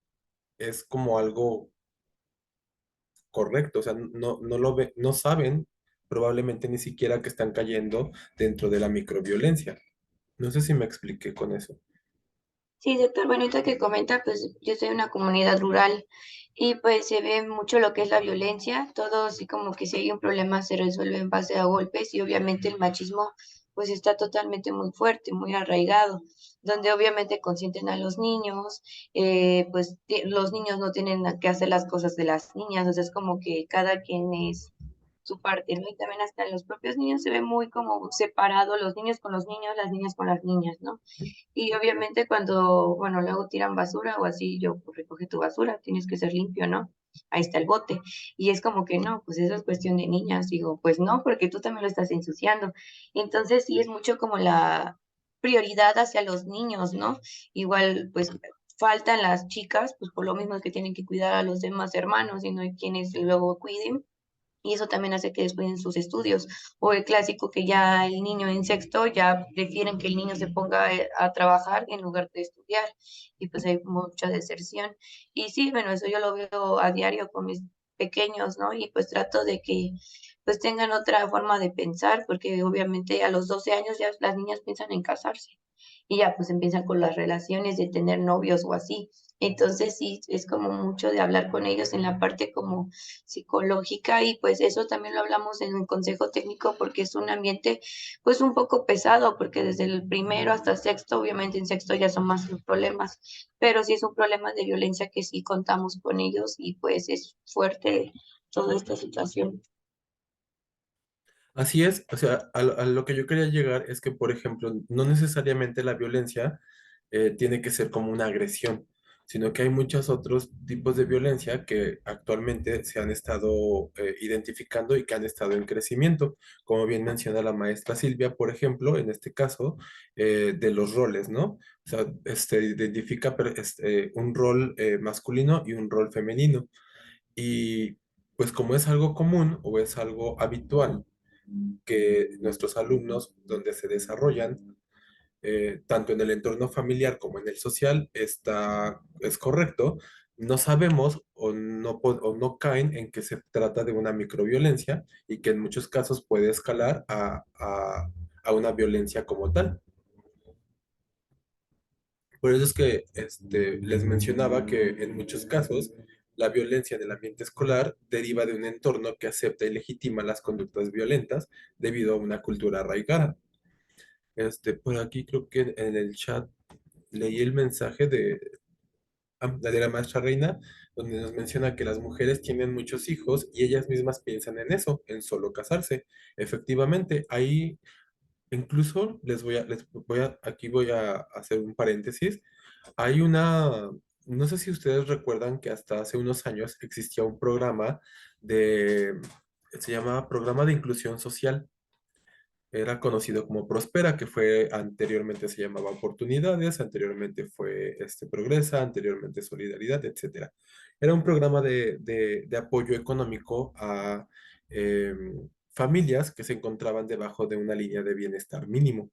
es como algo correcto, o sea, no lo ven, no saben probablemente ni siquiera que están cayendo dentro de la microviolencia. No sé si me expliqué con eso. Sí, doctor, bueno, ahorita que comenta, pues yo soy de una comunidad rural y pues se ve mucho lo que es la violencia, todo así como que si hay un problema se resuelve en base a golpes y obviamente el machismo pues está totalmente muy fuerte, muy arraigado, donde obviamente consienten a los niños, pues los niños no tienen que hacer las cosas de las niñas, o sea, es como que cada quien es su parte, ¿no? Y también hasta en los propios niños se ve muy como separado, los niños con los niños, las niñas con las niñas, ¿no? Y obviamente cuando, bueno, luego tiran basura o así, yo, pues recoge tu basura, tienes que ser limpio, ¿no? Ahí está el bote. Y es como que no, pues eso es cuestión de niñas. Digo, pues no, porque tú también lo estás ensuciando. Entonces sí es mucho como la prioridad hacia los niños, ¿no? Igual, pues faltan las chicas, pues por lo mismo que tienen que cuidar a los demás hermanos y no hay quienes luego cuiden y eso también hace que descuiden sus estudios. O el clásico que ya el niño en sexto ya prefieren que el niño se ponga a trabajar en lugar de estudiar y pues hay mucha deserción. Y sí, bueno, eso yo lo veo a diario con mis pequeños, ¿no? Y pues trato de que pues tengan otra forma de pensar, porque obviamente a los 12 años ya las niñas piensan en casarse y ya pues empiezan con las relaciones de tener novios o así. Entonces sí, es como mucho de hablar con ellos en la parte como psicológica y pues eso también lo hablamos en un consejo técnico porque es un ambiente pues un poco pesado porque desde el primero hasta sexto, obviamente en sexto ya son más los problemas, pero sí es un problema de violencia que sí contamos con ellos y pues es fuerte toda esta situación. Así es, o sea, a lo que yo quería llegar es que, por ejemplo, no necesariamente la violencia tiene que ser como una agresión, sino que hay muchos otros tipos de violencia que actualmente se han estado identificando y que han estado en crecimiento, como bien menciona la maestra Silvia, por ejemplo, en este caso, de los roles, ¿no? O sea, identifica un rol masculino y un rol femenino. Y pues como es algo común o es algo habitual, que nuestros alumnos, donde se desarrollan, tanto en el entorno familiar como en el social, es correcto. No sabemos o no caen en que se trata de una microviolencia y que en muchos casos puede escalar a una violencia como tal. Por eso es que les mencionaba que en muchos casos la violencia en el ambiente escolar deriva de un entorno que acepta y legitima las conductas violentas debido a una cultura arraigada. Por aquí creo que en el chat leí el mensaje de la maestra Reina, donde nos menciona que las mujeres tienen muchos hijos y ellas mismas piensan en eso, en solo casarse. Efectivamente, ahí incluso aquí voy a hacer un paréntesis. Hay no sé si ustedes recuerdan que hasta hace unos años existía un programa de, se llamaba Programa de Inclusión Social. Era conocido como Prospera, que fue anteriormente se llamaba Oportunidades, anteriormente fue Progresa, anteriormente Solidaridad, etcétera. Era un programa de apoyo económico a familias que se encontraban debajo de una línea de bienestar mínimo.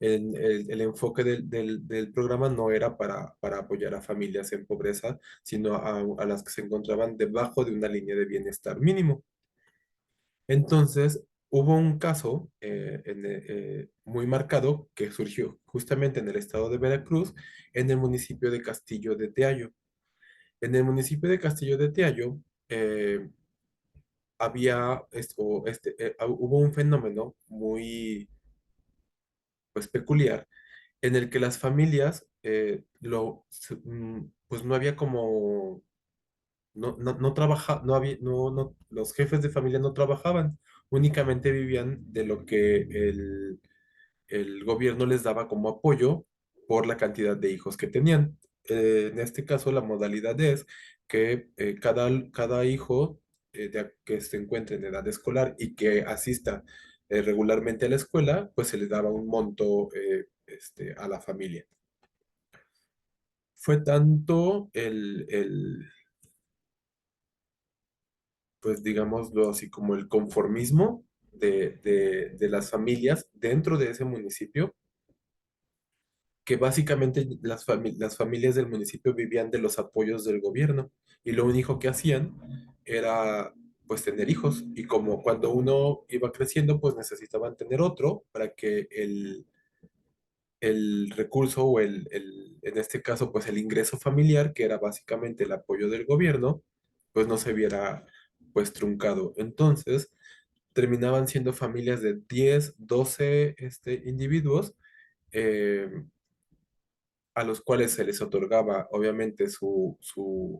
El enfoque del programa no era para apoyar a familias en pobreza, sino a las que se encontraban debajo de una línea de bienestar mínimo. Entonces, hubo un caso muy marcado que surgió justamente en el estado de Veracruz, en el municipio de Castillo de Teallo. En el municipio de Castillo de Teallo eh, hubo un fenómeno muy pues, peculiar en el que las familias, pues no había como no trabaja, no había, los jefes de familia no trabajaban, únicamente vivían de lo que el gobierno les daba como apoyo por la cantidad de hijos que tenían. En este caso, la modalidad es que cada hijo que se encuentre en edad escolar y que asista regularmente a la escuela, pues se le daba un monto a la familia. Fue tanto pues digámoslo así, como el conformismo de las familias dentro de ese municipio, que básicamente las familias del municipio vivían de los apoyos del gobierno y lo único que hacían era pues tener hijos y como cuando uno iba creciendo pues necesitaban tener otro para que el recurso o en este caso pues el ingreso familiar, que era básicamente el apoyo del gobierno, pues no se viera pues truncado. Entonces terminaban siendo familias de 10 12 individuos, eh, a los cuales se les otorgaba obviamente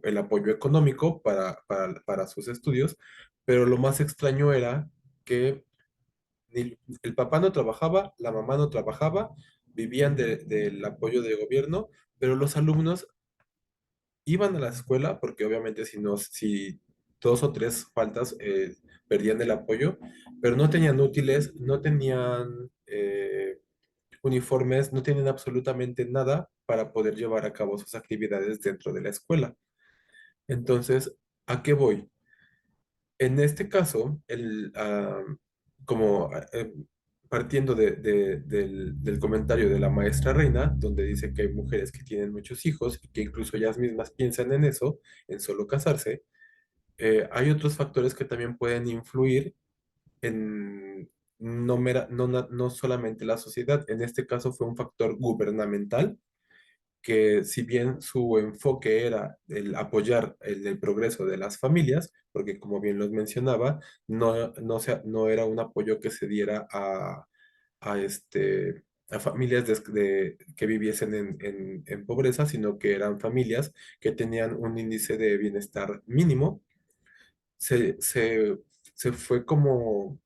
el apoyo económico para sus estudios, pero lo más extraño era que ni el papá no trabajaba, la mamá no trabajaba, vivían del apoyo del gobierno, pero los alumnos iban a la escuela, porque obviamente si dos o tres faltas perdían el apoyo, pero no tenían útiles, no tenían uniformes, no tenían absolutamente nada para poder llevar a cabo sus actividades dentro de la escuela. Entonces, ¿a qué voy? En este caso, como partiendo del comentario de la maestra Reina, donde dice que hay mujeres que tienen muchos hijos y que incluso ellas mismas piensan en eso, en solo casarse, hay otros factores que también pueden influir en no solamente la sociedad, en este caso fue un factor gubernamental que si bien su enfoque era el apoyar el progreso de las familias, porque como bien los mencionaba, no era un apoyo que se diera a familias que viviesen en pobreza, sino que eran familias que tenían un índice de bienestar mínimo, se, se, se fue como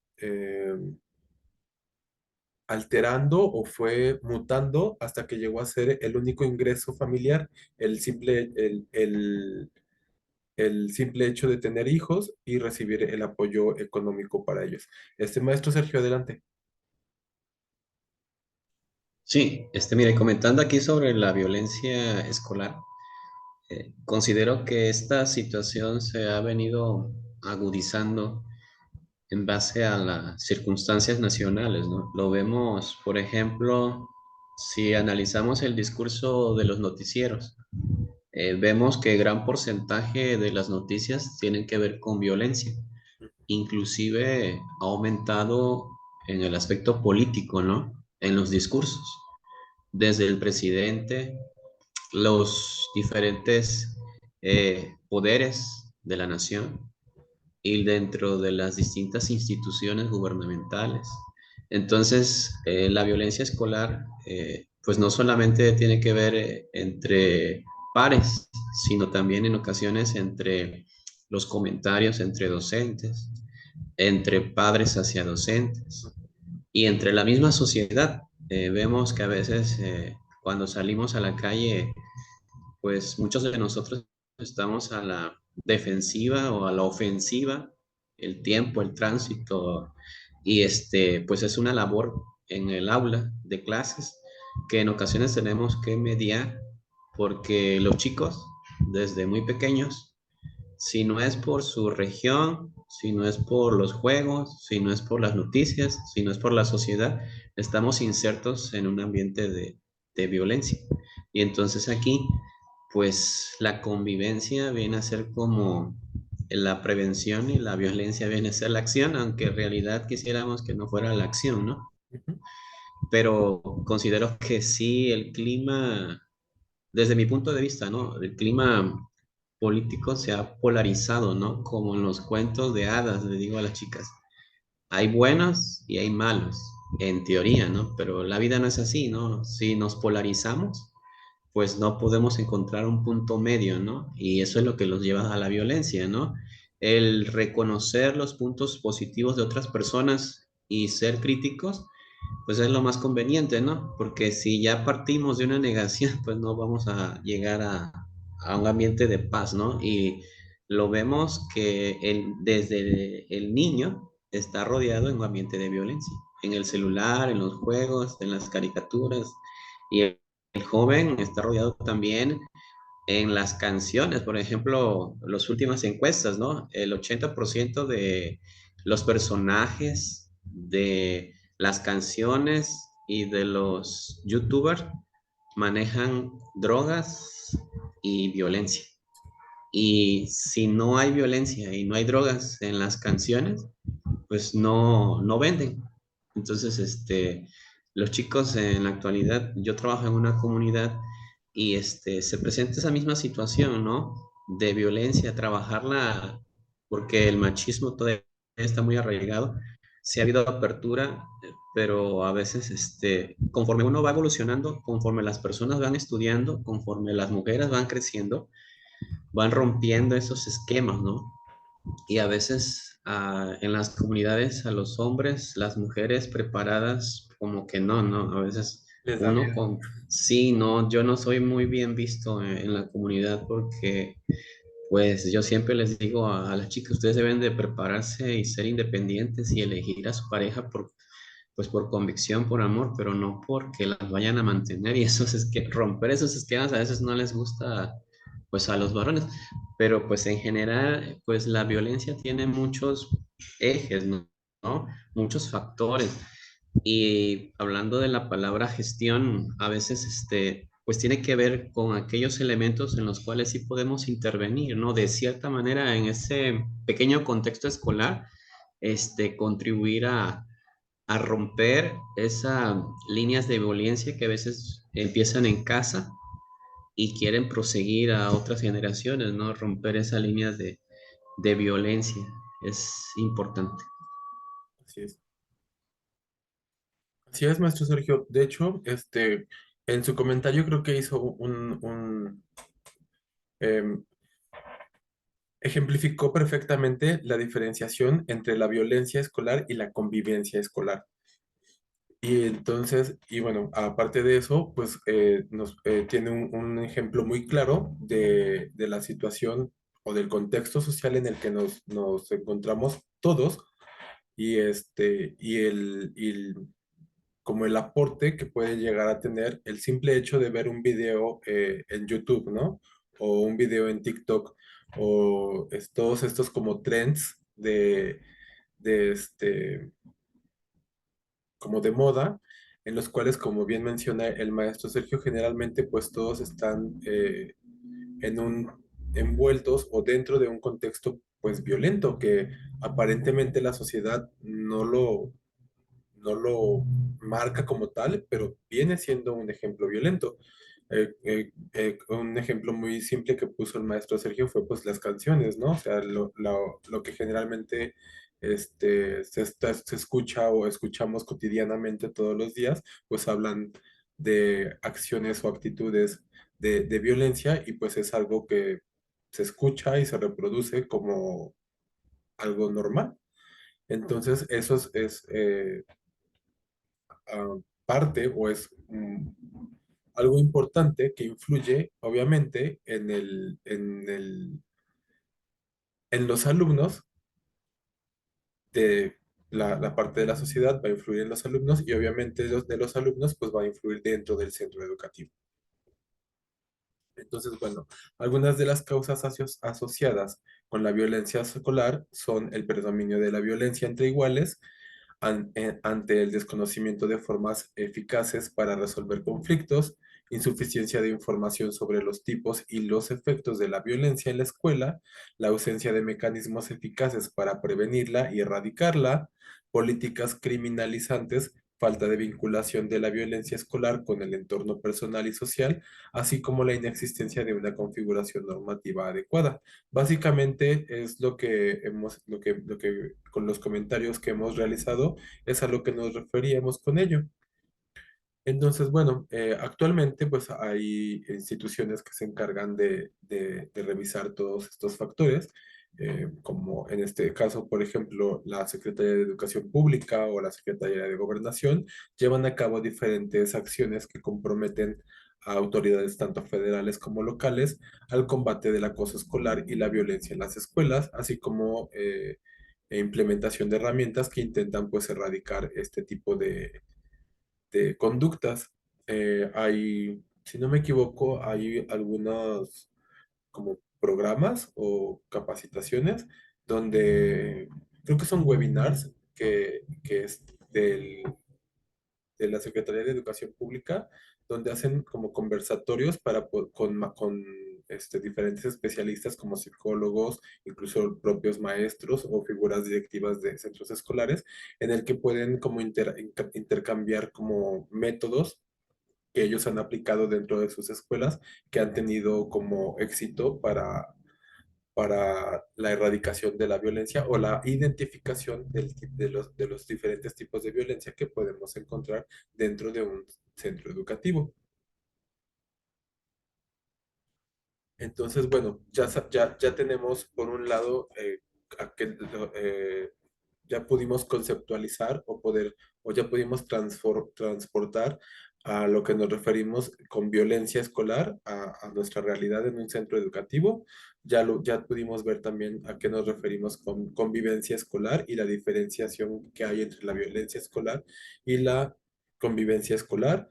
alterando o fue mutando hasta que llegó a ser el único ingreso familiar, el simple hecho de tener hijos y recibir el apoyo económico para ellos. Maestro Sergio, adelante. Sí, mire, comentando aquí sobre la violencia escolar, considero que esta situación se ha venido agudizando en base a las circunstancias nacionales, ¿no? Lo vemos, por ejemplo, si analizamos el discurso de los noticieros, vemos que gran porcentaje de las noticias tienen que ver con violencia. Inclusive ha aumentado en el aspecto político, ¿no? En los discursos, desde el presidente, los diferentes poderes de la nación y dentro de las distintas instituciones gubernamentales. Entonces, la violencia escolar, pues no solamente tiene que ver entre pares, sino también en ocasiones entre los comentarios entre docentes, entre padres hacia docentes y entre la misma sociedad. Vemos que a veces cuando salimos a la calle, pues muchos de nosotros estamos a la defensiva o a la ofensiva, el tiempo, el tránsito, y pues es una labor en el aula de clases que en ocasiones tenemos que mediar porque los chicos desde muy pequeños, si no es por su región, si no es por los juegos, si no es por las noticias, si no es por la sociedad, estamos insertos en un ambiente de violencia. Y entonces aquí, pues la convivencia viene a ser como la prevención y la violencia viene a ser la acción, aunque en realidad quisiéramos que no fuera la acción, ¿no? Ujú. Pero considero que sí, el clima, desde mi punto de vista, ¿no? El clima político se ha polarizado, ¿no? Como en los cuentos de hadas, le digo a las chicas. Hay buenos y hay malos, en teoría, ¿no? Pero la vida no es así, ¿no? Si nos polarizamos, pues no podemos encontrar un punto medio, ¿no? Y eso es lo que los lleva a la violencia, ¿no? El reconocer los puntos positivos de otras personas y ser críticos, pues es lo más conveniente, ¿no? Porque si ya partimos de una negación, pues no vamos a llegar a un ambiente de paz, ¿no? Y lo vemos que desde el niño está rodeado en un ambiente de violencia, en el celular, en los juegos, en las caricaturas, y el joven está rodeado también en las canciones. Por ejemplo, las últimas encuestas, ¿no? El 80% de los personajes de las canciones y de los youtubers manejan drogas y violencia. Y si no hay violencia y no hay drogas en las canciones, pues no venden. Entonces, los chicos en la actualidad, yo trabajo en una comunidad y se presenta esa misma situación, ¿no? De violencia, trabajarla, porque el machismo todavía está muy arraigado. Sí ha habido apertura, pero a veces, conforme uno va evolucionando, conforme las personas van estudiando, conforme las mujeres van creciendo, van rompiendo esos esquemas, ¿no? Y a veces en las comunidades a los hombres, las mujeres preparadas, como que no, a veces Les da uno miedo. con, sí, no, yo no soy muy bien visto en la comunidad porque pues yo siempre les digo a las chicas, ustedes deben de prepararse y ser independientes y elegir a su pareja pues por convicción, por amor, pero no porque las vayan a mantener y romper esos esquemas a veces no les gusta pues a los varones, pero pues en general pues la violencia tiene muchos ejes, ¿no? ¿No? Muchos factores. Y hablando de la palabra gestión, a veces pues tiene que ver con aquellos elementos en los cuales sí podemos intervenir, ¿no? De cierta manera en ese pequeño contexto escolar, contribuir a romper esas líneas de violencia que a veces empiezan en casa y quieren proseguir a otras generaciones, ¿no? Romper esas líneas de violencia es importante. Así es. Así es, maestro Sergio. De hecho, en su comentario creo que hizo em, ejemplificó perfectamente la diferenciación entre la violencia escolar y la convivencia escolar. Y entonces, y bueno, aparte de eso, pues tiene un ejemplo muy claro de la situación o del contexto social en el que nos encontramos todos como el aporte que puede llegar a tener el simple hecho de ver un video en YouTube, ¿no? O un video en TikTok, o todos estos como trends de como de moda, en los cuales, como bien menciona el maestro Sergio, generalmente pues todos están envueltos o dentro de un contexto pues violento que aparentemente la sociedad no lo marca como tal, pero viene siendo un ejemplo violento. Un ejemplo muy simple que puso el maestro Sergio fue pues las canciones, ¿no? O sea, lo que generalmente se escucha o escuchamos cotidianamente todos los días, pues hablan de acciones o actitudes de violencia y pues es algo que se escucha y se reproduce como algo normal. Entonces, eso parte o es algo importante que influye, obviamente, en los alumnos de la parte de la sociedad, va a influir en los alumnos y obviamente de los alumnos, pues va a influir dentro del centro educativo. Entonces, bueno, algunas de las causas asociadas con la violencia escolar son el predominio de la violencia entre iguales, ante el desconocimiento de formas eficaces para resolver conflictos, insuficiencia de información sobre los tipos y los efectos de la violencia en la escuela, la ausencia de mecanismos eficaces para prevenirla y erradicarla, políticas criminalizantes, falta de vinculación de la violencia escolar con el entorno personal y social, así como la inexistencia de una configuración normativa adecuada. Básicamente es lo que con los comentarios que hemos realizado es a lo que nos referíamos con ello. Entonces, bueno, actualmente pues hay instituciones que se encargan de revisar todos estos factores, como en este caso, por ejemplo, la Secretaría de Educación Pública o la Secretaría de Gobernación, llevan a cabo diferentes acciones que comprometen a autoridades tanto federales como locales al combate del acoso escolar y la violencia en las escuelas, así como implementación de herramientas que intentan pues erradicar este tipo de conductas. Si no me equivoco, hay algunos como programas o capacitaciones donde creo que son webinars que es de la Secretaría de Educación Pública, donde hacen como conversatorios con diferentes especialistas como psicólogos, incluso propios maestros o figuras directivas de centros escolares, en el que pueden como intercambiar como métodos que ellos han aplicado dentro de sus escuelas, que han tenido como éxito para la erradicación de la violencia o la identificación de los diferentes tipos de violencia que podemos encontrar dentro de un centro educativo. Entonces, bueno, ya tenemos por un lado ya pudimos conceptualizar o ya pudimos transportar a lo que nos referimos con violencia escolar a nuestra realidad en un centro educativo. Ya pudimos ver también a qué nos referimos con convivencia escolar y la diferenciación que hay entre la violencia escolar y la convivencia escolar.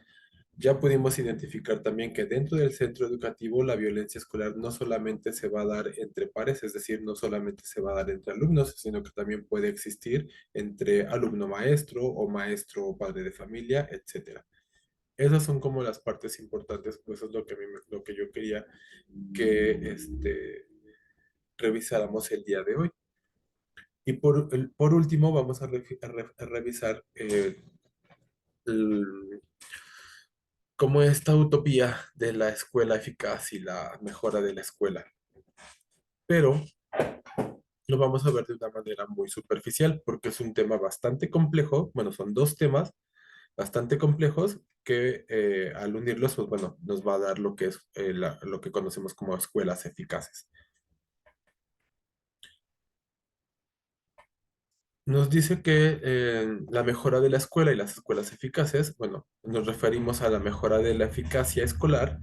Ya pudimos identificar también que dentro del centro educativo la violencia escolar no solamente se va a dar entre pares, es decir, no solamente se va a dar entre alumnos, sino que también puede existir entre alumno-maestro o maestro-padre de familia, etcétera. Esas son como las partes importantes, pues eso es lo que, lo que yo quería que revisáramos el día de hoy. Y por último, vamos a revisar el, como esta utopía de la escuela eficaz y la mejora de la escuela. Pero lo vamos a ver de una manera muy superficial porque es un tema bastante complejo. Bueno, son dos temas bastante complejos que al unirlos, pues bueno, nos va a dar lo que es lo que conocemos como escuelas eficaces. Nos dice que la mejora de la escuela y las escuelas eficaces, bueno, nos referimos a la mejora de la eficacia escolar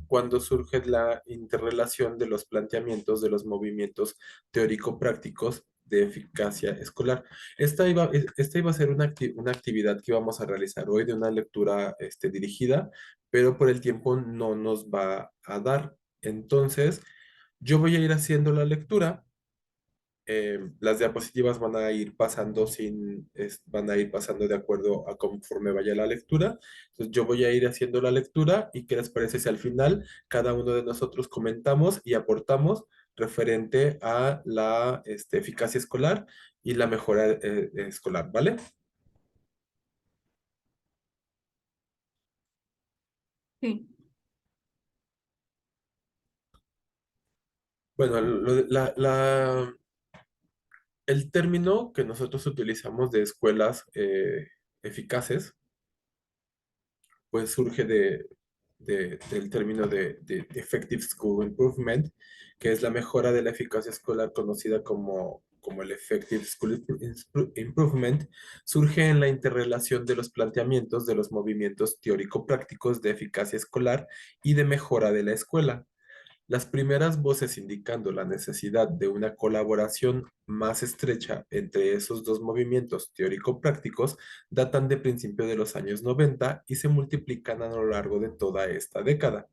cuando surge la interrelación de los planteamientos de los movimientos teórico-prácticos de eficacia escolar. Esta iba a ser una actividad que íbamos a realizar hoy de una lectura dirigida, pero por el tiempo no nos va a dar. Entonces, yo voy a ir haciendo la lectura. Las diapositivas van a ir pasando van a ir pasando de acuerdo a conforme vaya la lectura. Entonces yo voy a ir haciendo la lectura y qué les parece si al final cada uno de nosotros comentamos y aportamos referente a la eficacia escolar y la mejora escolar, ¿vale? Sí. Bueno, el término que nosotros utilizamos de escuelas eficaces pues surge del término de Effective School Improvement, que es la mejora de la eficacia escolar conocida como el Effective School Improvement, surge en la interrelación de los planteamientos de los movimientos teórico-prácticos de eficacia escolar y de mejora de la escuela. Las primeras voces indicando la necesidad de una colaboración más estrecha entre esos dos movimientos teórico-prácticos datan de principios de los años 90 y se multiplican a lo largo de toda esta década,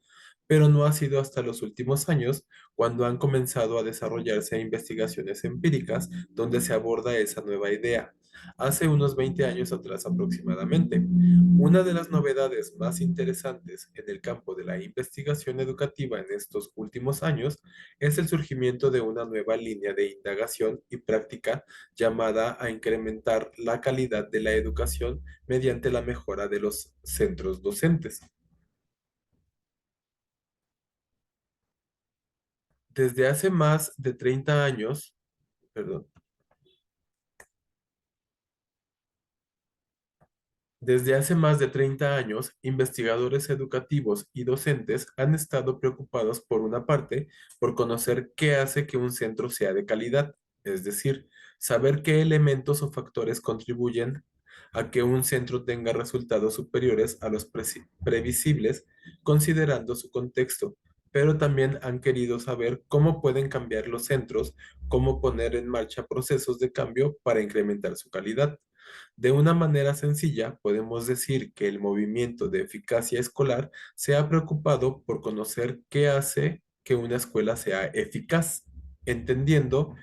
pero no ha sido hasta los últimos años cuando han comenzado a desarrollarse investigaciones empíricas donde se aborda esa nueva idea. Hace unos 20 años atrás aproximadamente. Una de las novedades más interesantes en el campo de la investigación educativa en estos últimos años es el surgimiento de una nueva línea de indagación y práctica llamada a incrementar la calidad de la educación mediante la mejora de los centros docentes. Desde hace más de 30 años, perdón, desde hace más de 30 años, investigadores educativos y docentes han estado preocupados por una parte por conocer qué hace que un centro sea de calidad, es decir, saber qué elementos o factores contribuyen a que un centro tenga resultados superiores a los previsibles, considerando su contexto, pero también han querido saber cómo pueden cambiar los centros, cómo poner en marcha procesos de cambio para incrementar su calidad. De una manera sencilla, podemos decir que el movimiento de eficacia escolar se ha preocupado por conocer qué hace que una escuela sea eficaz, entendiendo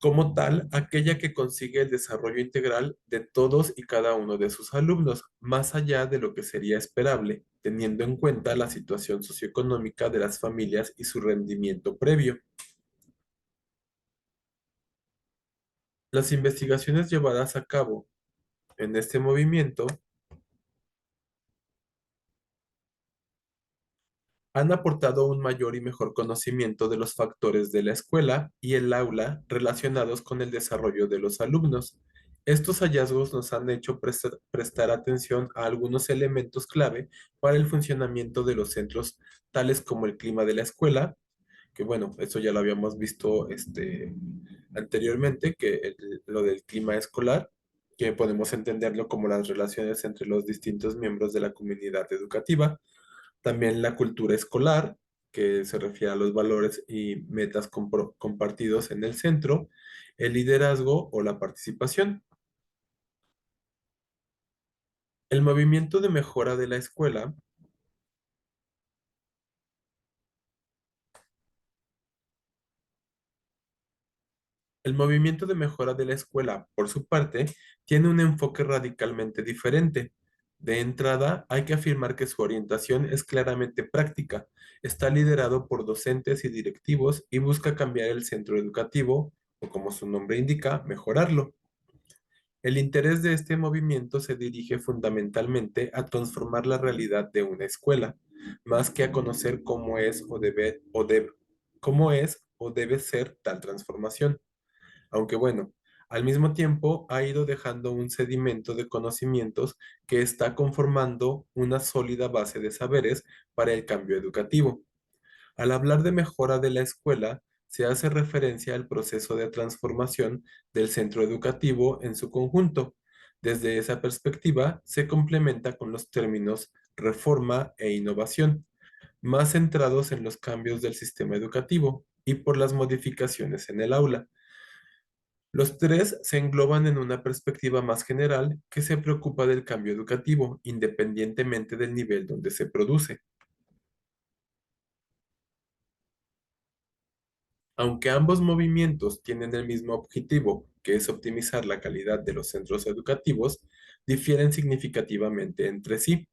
como tal aquella que consigue el desarrollo integral de todos y cada uno de sus alumnos, más allá de lo que sería esperable, teniendo en cuenta la situación socioeconómica de las familias y su rendimiento previo. Las investigaciones llevadas a cabo en este movimiento han aportado un mayor y mejor conocimiento de los factores de la escuela y el aula relacionados con el desarrollo de los alumnos. Estos hallazgos nos han hecho prestar atención a algunos elementos clave para el funcionamiento de los centros, tales como el clima de la escuela, que bueno, eso ya lo habíamos visto anteriormente, que lo del clima escolar, que podemos entenderlo como las relaciones entre los distintos miembros de la comunidad educativa, también la cultura escolar, que se refiere a los valores y metas compartidos en el centro, el liderazgo o la participación. El movimiento de mejora de la escuela El movimiento de mejora de la escuela, por su parte, tiene un enfoque radicalmente diferente. De entrada, hay que afirmar que su orientación es claramente práctica, está liderado por docentes y directivos y busca cambiar el centro educativo, o como su nombre indica, mejorarlo. El interés de este movimiento se dirige fundamentalmente a transformar la realidad de una escuela, más que a conocer cómo es o debe ser tal transformación. Aunque bueno, al mismo tiempo ha ido dejando un sedimento de conocimientos que está conformando una sólida base de saberes para el cambio educativo. Al hablar de mejora de la escuela, se hace referencia al proceso de transformación del centro educativo en su conjunto. Desde esa perspectiva, se complementa con los términos reforma e innovación, más centrados en los cambios del sistema educativo y por las modificaciones en el aula. Los tres se engloban en una perspectiva más general que se preocupa del cambio educativo, independientemente del nivel donde se produce. Aunque ambos movimientos tienen el mismo objetivo, que es optimizar la calidad de los centros educativos, difieren significativamente entre sí.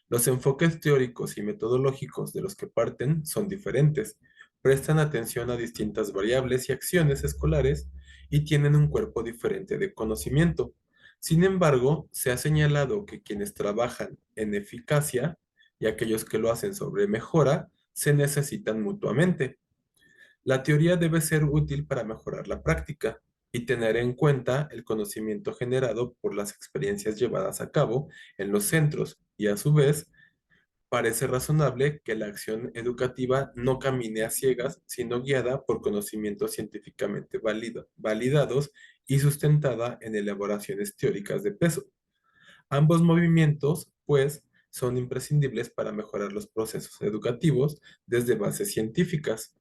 Los enfoques teóricos y metodológicos de los que parten son diferentes, prestan atención a distintas variables y acciones escolares y tienen un cuerpo diferente de conocimiento. Sin embargo, se ha señalado que quienes trabajan en eficacia y aquellos que lo hacen sobre mejora se necesitan mutuamente. La teoría debe ser útil para mejorar la práctica y tener en cuenta el conocimiento generado por las experiencias llevadas a cabo en los centros y a su vez parece razonable que la acción educativa no camine a ciegas, sino guiada por conocimientos científicamente validados y sustentada en elaboraciones teóricas de peso. Ambos movimientos, pues, son imprescindibles para mejorar los procesos educativos desde bases científicas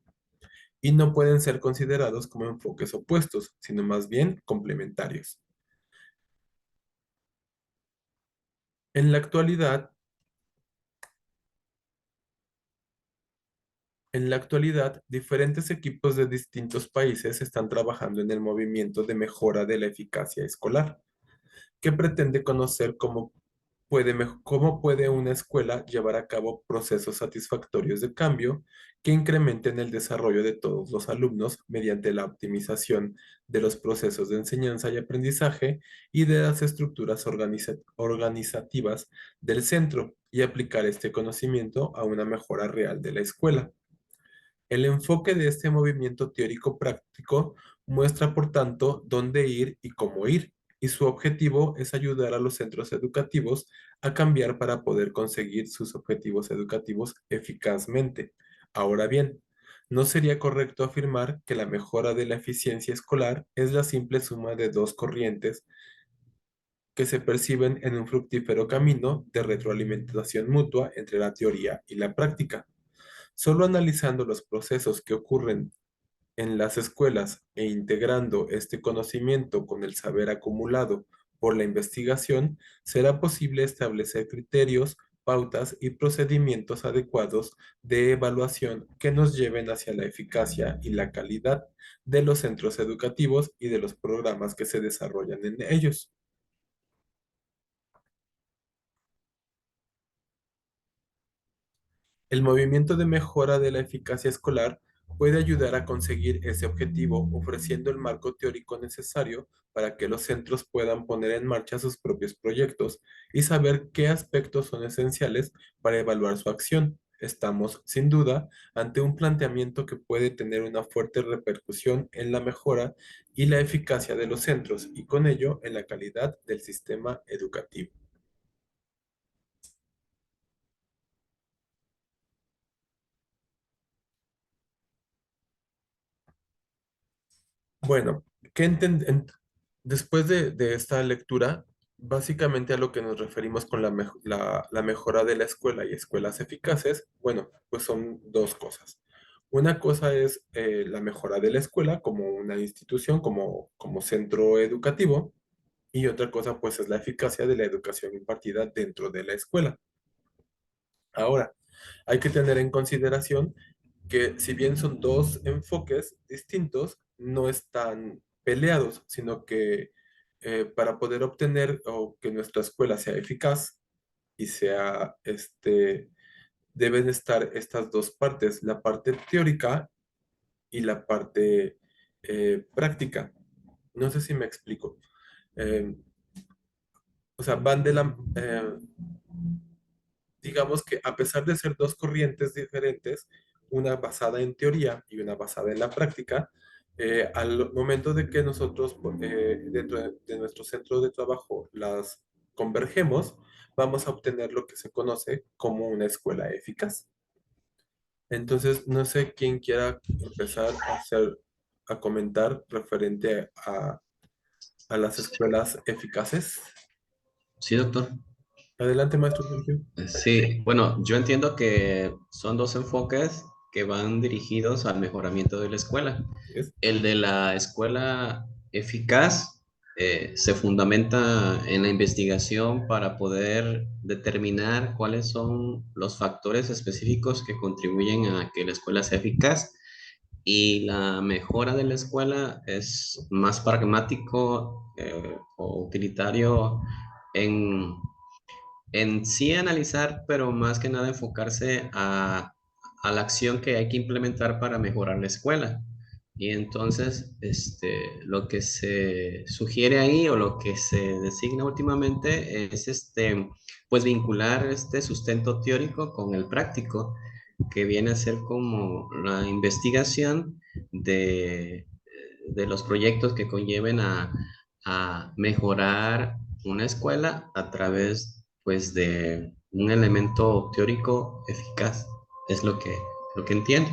y no pueden ser considerados como enfoques opuestos, sino más bien complementarios. En la actualidad, diferentes equipos de distintos países están trabajando en el movimiento de mejora de la eficacia escolar, que pretende conocer cómo puede una escuela llevar a cabo procesos satisfactorios de cambio que incrementen el desarrollo de todos los alumnos mediante la optimización de los procesos de enseñanza y aprendizaje y de las estructuras organizativas del centro y aplicar este conocimiento a una mejora real de la escuela. El enfoque de este movimiento teórico práctico muestra, por tanto, dónde ir y cómo ir, y su objetivo es ayudar a los centros educativos a cambiar para poder conseguir sus objetivos educativos eficazmente. Ahora bien, no sería correcto afirmar que la mejora de la eficiencia escolar es la simple suma de dos corrientes que se perciben en un fructífero camino de retroalimentación mutua entre la teoría y la práctica. Solo analizando los procesos que ocurren en las escuelas e integrando este conocimiento con el saber acumulado por la investigación, será posible establecer criterios, pautas y procedimientos adecuados de evaluación que nos lleven hacia la eficacia y la calidad de los centros educativos y de los programas que se desarrollan en ellos. El movimiento de mejora de la eficacia escolar puede ayudar a conseguir ese objetivo ofreciendo el marco teórico necesario para que los centros puedan poner en marcha sus propios proyectos y saber qué aspectos son esenciales para evaluar su acción. Estamos, sin duda, ante un planteamiento que puede tener una fuerte repercusión en la mejora y la eficacia de los centros y con ello en la calidad del sistema educativo. Bueno, después de esta lectura, básicamente a lo que nos referimos con la mejora de la escuela y escuelas eficaces, bueno, pues son dos cosas. Una cosa es la mejora de la escuela como una institución, como centro educativo, y otra cosa pues es la eficacia de la educación impartida dentro de la escuela. Ahora, hay que tener en consideración que si bien son dos enfoques distintos, no están peleados, sino que para poder obtener o que nuestra escuela sea eficaz y sea, deben estar estas dos partes, la parte teórica y la parte práctica. No sé si me explico. Eh, o sea, van digamos que a pesar de ser dos corrientes diferentes, una basada en teoría y una basada en la práctica, al momento de que nosotros dentro de nuestro centro de trabajo las convergemos, vamos a obtener lo que se conoce como una escuela eficaz. Entonces, no sé quién quiera empezar a comentar referente a las escuelas eficaces. Sí, doctor. Adelante, maestro Sergio. Sí, bueno, yo entiendo que son dos enfoques que van dirigidos al mejoramiento de la escuela. Así es. El de la escuela eficaz se fundamenta en la investigación para poder determinar cuáles son los factores específicos que contribuyen a que la escuela sea eficaz. Y la mejora de la escuela es más pragmático o utilitario en sí analizar, pero más que nada enfocarse a la acción que hay que implementar para mejorar la escuela. Y entonces, lo que se sugiere ahí o lo que se designa últimamente es, pues vincular este sustento teórico con el práctico, que viene a ser como la investigación de los proyectos que conlleven a mejorar una escuela a través pues de un elemento teórico eficaz. Es lo que entiendo.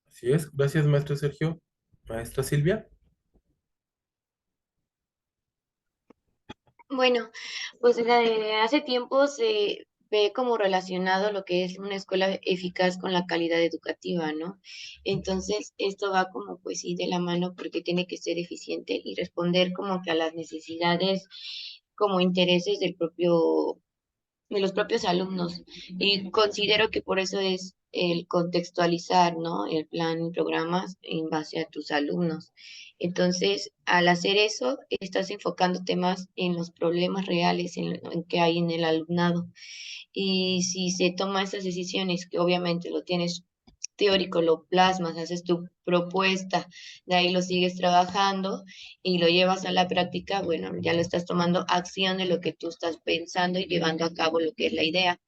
Así es. Gracias, maestro Sergio. Maestra Silvia. Bueno, pues desde hace tiempo se ve como relacionado lo que es una escuela eficaz con la calidad educativa, ¿no? Entonces, esto va como pues sí de la mano porque tiene que ser eficiente y responder como que a las necesidades como intereses de los propios alumnos. Y considero que por eso es el contextualizar, ¿no? El plan y programas en base a tus alumnos. Entonces, al hacer eso, estás enfocando temas en los problemas reales en que hay en el alumnado. Y si se toman esas decisiones, que obviamente lo tienes teórico, lo plasmas, haces tu propuesta, de ahí lo sigues trabajando y lo llevas a la práctica, bueno, ya lo estás tomando acción de lo que tú estás pensando y llevando a cabo lo que es la idea.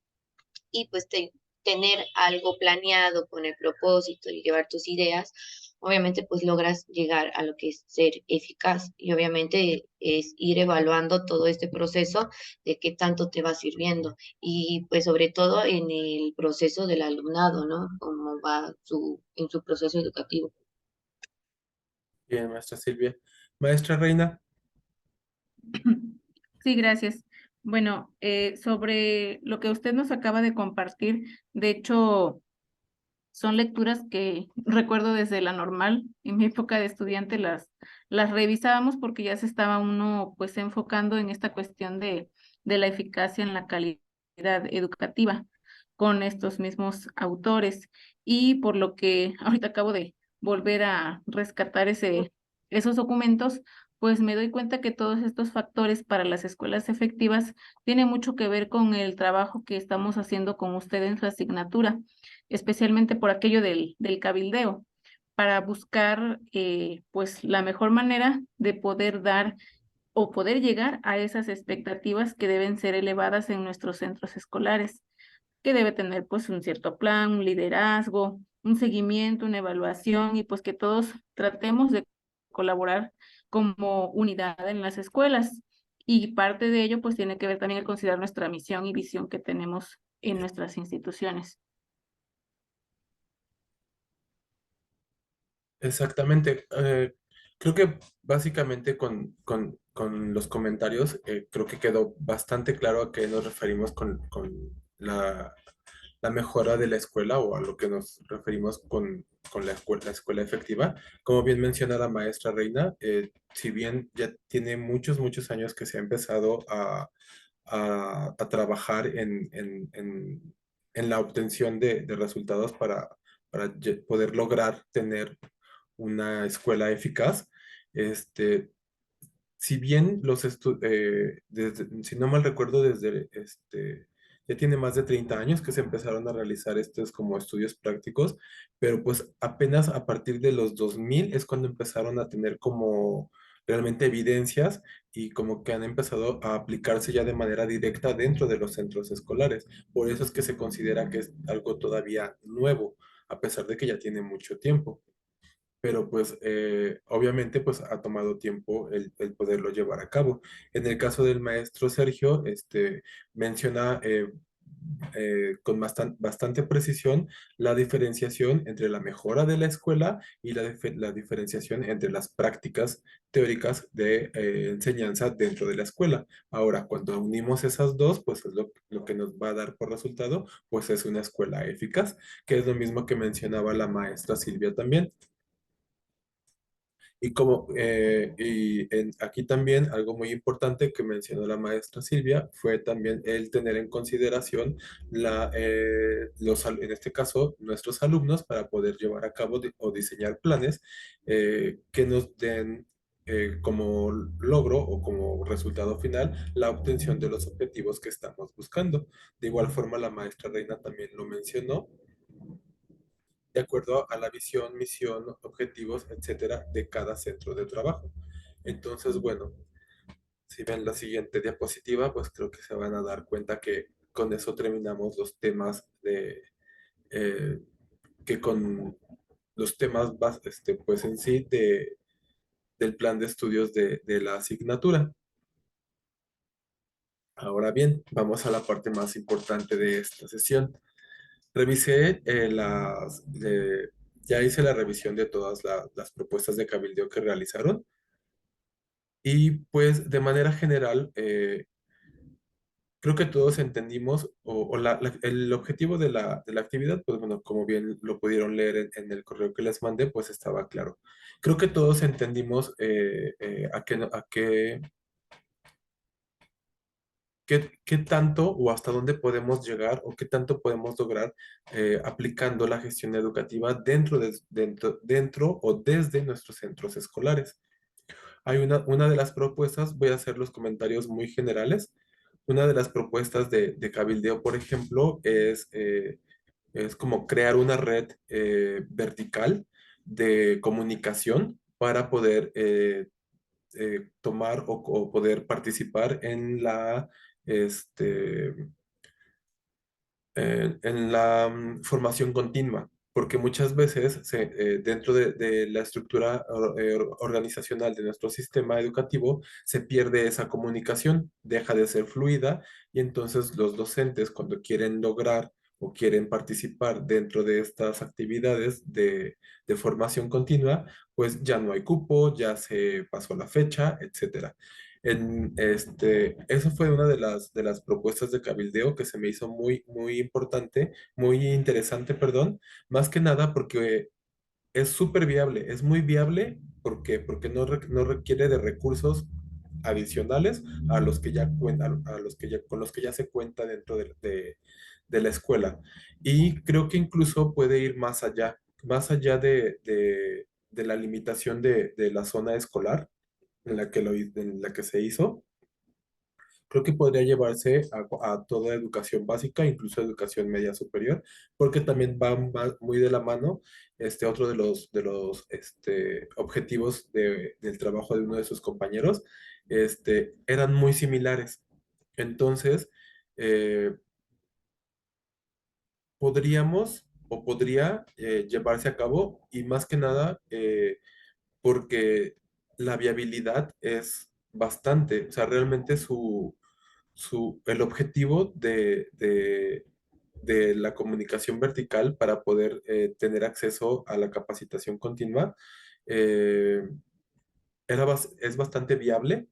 Y pues tener algo planeado con el propósito y llevar tus ideas, obviamente pues logras llegar a lo que es ser eficaz y obviamente es ir evaluando todo este proceso de qué tanto te va sirviendo y pues sobre todo en el proceso del alumnado, ¿no? Cómo va en su proceso educativo. Bien, maestra Silvia. Maestra Reina. Sí, gracias. Bueno, sobre lo que usted nos acaba de compartir, de hecho, son lecturas que recuerdo desde la normal. En mi época de estudiante las revisábamos porque ya se estaba uno pues enfocando en esta cuestión de la eficacia en la calidad educativa con estos mismos autores. Y por lo que ahorita acabo de volver a rescatar esos documentos, pues me doy cuenta que todos estos factores para las escuelas efectivas tienen mucho que ver con el trabajo que estamos haciendo con usted en su asignatura, especialmente por aquello del cabildeo, para buscar pues la mejor manera de poder dar o poder llegar a esas expectativas que deben ser elevadas en nuestros centros escolares, que debe tener pues un cierto plan, un liderazgo, un seguimiento, una evaluación y pues que todos tratemos de colaborar como unidad en las escuelas. Y parte de ello pues tiene que ver también el considerar nuestra misión y visión que tenemos en nuestras instituciones. Exactamente. Creo que básicamente con los comentarios, creo que quedó bastante claro a qué nos referimos con la mejora de la escuela o a lo que nos referimos con la escuela efectiva. Como bien menciona la maestra Reina, si bien ya tiene muchos años que se ha empezado a trabajar en la obtención de resultados para poder lograr tener una escuela eficaz. Este, si bien si no mal recuerdo, ya tiene más de 30 años que se empezaron a realizar estos como estudios prácticos, pero pues apenas a partir de los 2000 es cuando empezaron a tener como realmente evidencias y como que han empezado a aplicarse ya de manera directa dentro de los centros escolares. Por eso es que se considera que es algo todavía nuevo, a pesar de que ya tiene mucho tiempo, pero pues obviamente pues ha tomado tiempo el poderlo llevar a cabo. En el caso del maestro Sergio, menciona con bastante precisión la diferenciación entre la mejora de la escuela y la diferenciación entre las prácticas teóricas de enseñanza dentro de la escuela. Ahora, cuando unimos esas dos, pues es lo que nos va a dar por resultado, pues es una escuela eficaz, que es lo mismo que mencionaba la maestra Silvia también. Aquí también algo muy importante que mencionó la maestra Silvia fue también el tener en consideración en este caso, nuestros alumnos para poder llevar a cabo o diseñar planes que nos den como logro o como resultado final la obtención de los objetivos que estamos buscando. De igual forma, la maestra Reina también lo mencionó de acuerdo a la visión, misión, objetivos, etcétera, de cada centro de trabajo. Entonces, bueno, si ven la siguiente diapositiva, pues creo que se van a dar cuenta que con eso terminamos los temas eh, que con los temas pues en sí del plan de estudios de la asignatura. Ahora bien, vamos a la parte más importante de esta sesión. Revisé ya hice la revisión de todas las propuestas de cabildeo que realizaron y pues de manera general creo que todos entendimos el objetivo de la actividad, pues bueno, como bien lo pudieron leer en el correo que les mandé, pues estaba claro. Creo que todos entendimos qué tanto o hasta dónde podemos llegar o qué tanto podemos lograr aplicando la gestión educativa dentro o desde nuestros centros escolares. Hay una de las propuestas, voy a hacer los comentarios muy generales. Una de las propuestas de cabildeo, por ejemplo, es como crear una red vertical de comunicación para poder tomar o poder participar este, en la formación continua, porque muchas veces dentro de la estructura organizacional de nuestro sistema educativo se pierde esa comunicación, deja de ser fluida y entonces los docentes cuando quieren lograr o quieren participar dentro de estas actividades de formación continua, pues ya no hay cupo, ya se pasó la fecha, etcétera. Eso fue una de las propuestas de cabildeo que se me hizo muy importante, muy interesante, perdón, más que nada porque es súper viable, es muy viable porque no requiere de recursos adicionales a los que ya cuentan, a los que ya, con los que ya se cuenta dentro de la escuela. Y creo que incluso puede ir más allá de la limitación de la zona escolar en la que se hizo. Creo que podría llevarse a toda educación básica, incluso educación media superior, porque también va muy de la mano otro de los objetivos del trabajo de uno de sus compañeros, eran muy similares. Entonces, eh, podríamos o podría llevarse a cabo y más que nada porque la viabilidad es bastante, o sea, realmente el objetivo de la comunicación vertical para poder tener acceso a la capacitación continua eh, es bastante viable,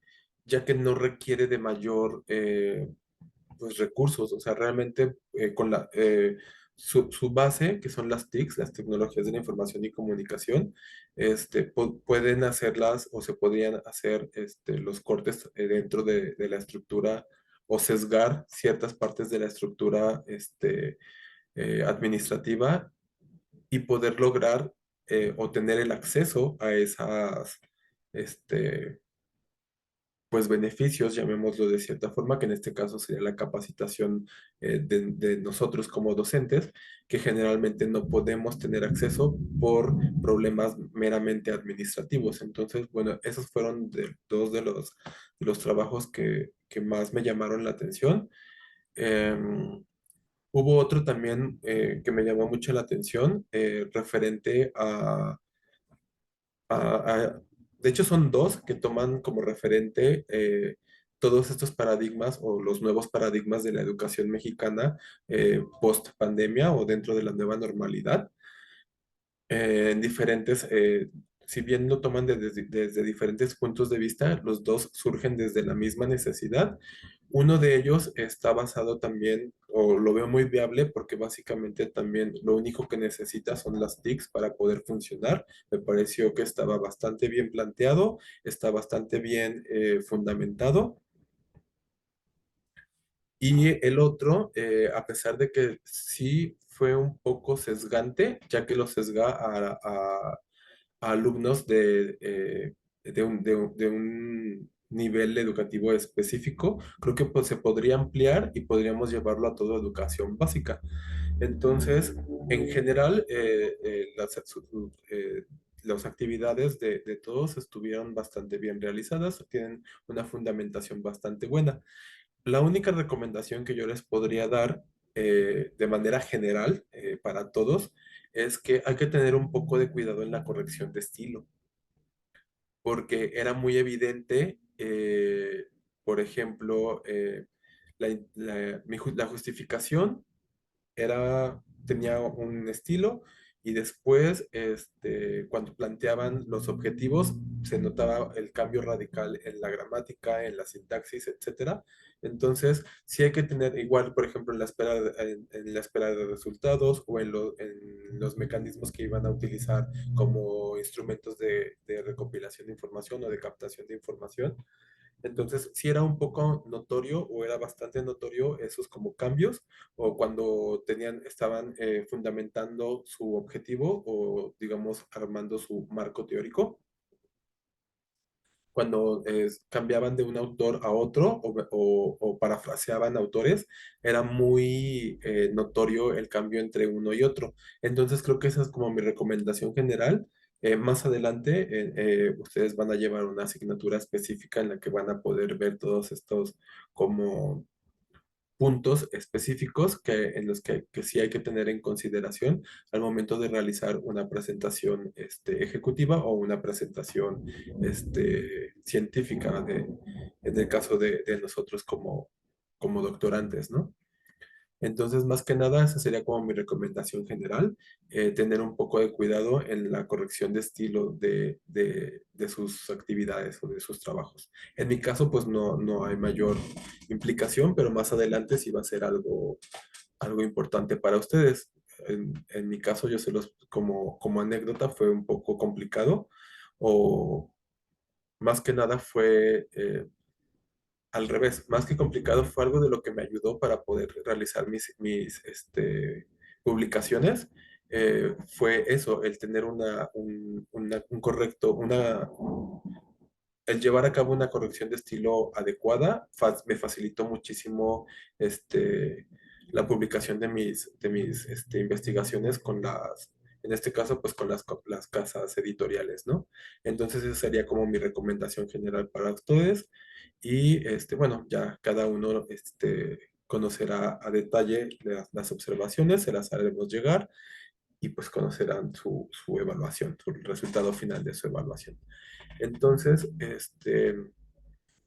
ya que no requiere de mayor pues, recursos, o sea, realmente su base, que son las TICs, las tecnologías de la información y comunicación, pueden hacerlas o se podrían hacer los cortes dentro de la estructura o sesgar ciertas partes de la estructura administrativa y poder lograr o tener el acceso a esas este, pues beneficios, llamémoslo de cierta forma, que en este caso sería la capacitación de nosotros como docentes, que generalmente no podemos tener acceso por problemas meramente administrativos. Entonces, bueno, esos fueron dos de los trabajos que más me llamaron la atención. Hubo otro también que me llamó mucho la atención, referente de hecho, son dos que toman como referente todos estos paradigmas o los nuevos paradigmas de la educación mexicana post pandemia o dentro de la nueva normalidad en diferentes, si bien lo toman desde diferentes puntos de vista, los dos surgen desde la misma necesidad. Uno de ellos está basado también, o lo veo muy viable, porque básicamente también lo único que necesita son las TICs para poder funcionar. Me pareció que estaba bastante bien planteado, está bastante bien fundamentado. Y el otro, a pesar de que sí fue un poco sesgante, ya que lo sesga a alumnos de un nivel educativo específico, creo que pues, se podría ampliar y podríamos llevarlo a toda educación básica. Entonces, en general, las actividades de todos estuvieron bastante bien realizadas, tienen una fundamentación bastante buena. La única recomendación que yo les podría dar de manera general para todos es que hay que tener un poco de cuidado en la corrección de estilo, porque era muy evidente, por ejemplo, la justificación tenía un estilo y después, cuando planteaban los objetivos, se notaba el cambio radical en la gramática, en la sintaxis, etcétera. Entonces, sí hay que tener igual, por ejemplo, en la espera de resultados o en los mecanismos que iban a utilizar como instrumentos de recopilación de información o de captación de información. Entonces, si era un poco notorio o era bastante notorio esos como cambios o cuando estaban fundamentando su objetivo o, digamos, armando su marco teórico, cuando cambiaban de un autor a otro o parafraseaban autores, era muy notorio el cambio entre uno y otro. Entonces creo que esa es como mi recomendación general. Más adelante ustedes van a llevar una asignatura específica en la que van a poder ver todos estos como puntos específicos en los que sí hay que tener en consideración al momento de realizar una presentación ejecutiva o una presentación científica en el caso de nosotros como doctorantes, ¿no? Entonces, más que nada, esa sería como mi recomendación general, tener un poco de cuidado en la corrección de estilo de sus actividades o de sus trabajos. En mi caso, pues no hay mayor implicación, pero más adelante sí va a ser algo importante para ustedes. En mi caso, yo se los, como anécdota, fue un poco complicado o más que nada fue al revés, más que complicado, fue algo de lo que me ayudó para poder realizar mis publicaciones. Fue eso, el tener un correcto, el llevar a cabo una corrección de estilo adecuada me facilitó muchísimo este, la publicación de mis investigaciones en este caso, pues con las casas editoriales, ¿no? Entonces, esa sería como mi recomendación general para ustedes. Y bueno, ya cada uno conocerá a detalle las observaciones, se las haremos llegar y pues conocerán su evaluación, su resultado final de su evaluación. Entonces,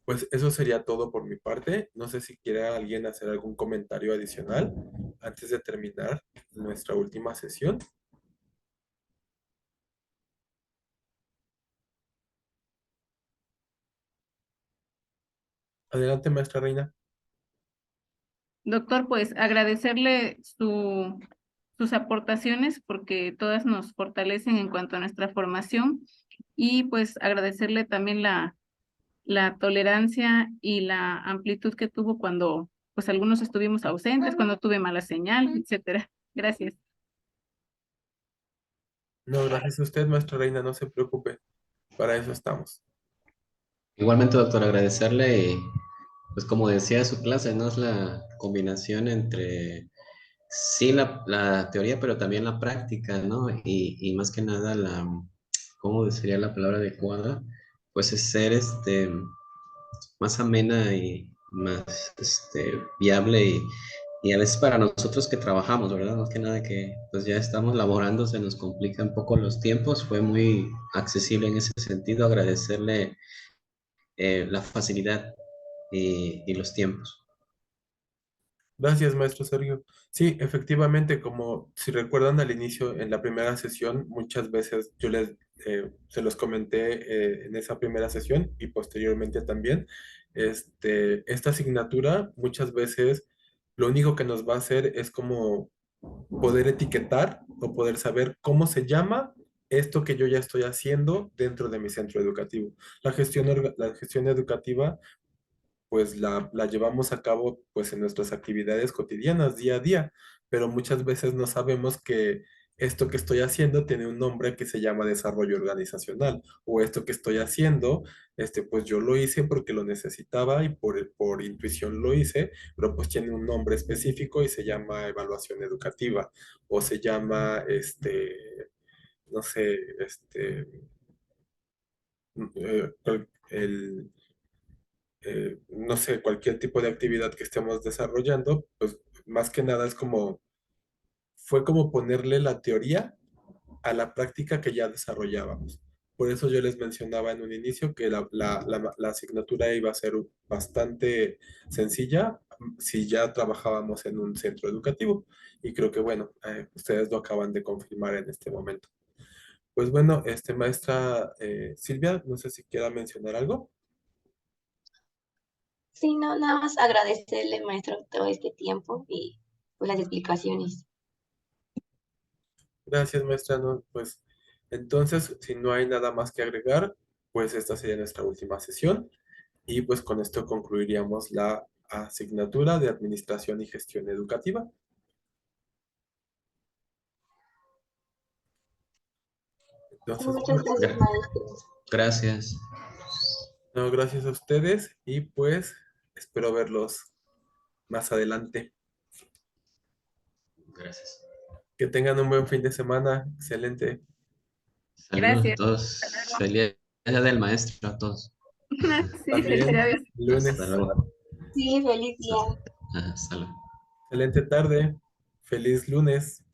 pues eso sería todo por mi parte. No sé si quiere alguien hacer algún comentario adicional antes de terminar nuestra última sesión. Adelante, maestra Reina. Doctor, pues agradecerle sus aportaciones porque todas nos fortalecen en cuanto a nuestra formación y pues agradecerle también la tolerancia y la amplitud que tuvo cuando pues algunos estuvimos ausentes, cuando tuve mala señal, etcétera. Gracias. No, gracias a usted, maestra Reina, no se preocupe. Para eso estamos. Igualmente, doctor, agradecerle y, pues como decía su clase, ¿no? Es la combinación entre, sí, la teoría, pero también la práctica, ¿no? Y más que nada ¿cómo sería la palabra adecuada? Pues es ser, más amena y más, viable y a veces para nosotros que trabajamos, ¿verdad? Más que nada que pues ya estamos laborando, se nos complica un poco los tiempos, fue muy accesible en ese sentido, agradecerle la facilidad y los tiempos. Gracias, maestro Sergio. Sí, efectivamente, como si recuerdan al inicio, en la primera sesión, muchas veces se los comenté en esa primera sesión y posteriormente también, esta asignatura muchas veces lo único que nos va a hacer es como poder etiquetar o poder saber cómo se llama esto que yo ya estoy haciendo dentro de mi centro educativo. La gestión educativa pues la llevamos a cabo pues en nuestras actividades cotidianas, día a día, pero muchas veces no sabemos que esto que estoy haciendo tiene un nombre que se llama desarrollo organizacional, o esto que estoy haciendo, pues yo lo hice porque lo necesitaba y por intuición lo hice, pero pues tiene un nombre específico y se llama evaluación educativa, o se llama, no sé, el no sé, cualquier tipo de actividad que estemos desarrollando, pues más que nada fue como ponerle la teoría a la práctica que ya desarrollábamos. Por eso yo les mencionaba en un inicio que la asignatura iba a ser bastante sencilla si ya trabajábamos en un centro educativo. Y creo que, bueno, ustedes lo acaban de confirmar en este momento. Pues bueno, maestra Silvia, no sé si quiera mencionar algo. Sí, no, nada más agradecerle, maestro, todo este tiempo y pues, las explicaciones. Gracias, maestra. No, pues entonces, si no hay nada más que agregar, pues esta sería nuestra última sesión y pues con esto concluiríamos la asignatura de Administración y Gestión Educativa. Entonces, Muchas gracias, Gra- maestro. Gracias. no, gracias a ustedes y pues espero verlos más adelante. Gracias. Que tengan un buen fin de semana. Excelente. Saludos a Gracias. todos. Hasta luego. Feliz Día del Maestro a todos. Sí, También, felicidades. Hasta lunes. luego. Sí, feliz Hasta, día. hasta luego. Excelente tarde. Feliz lunes.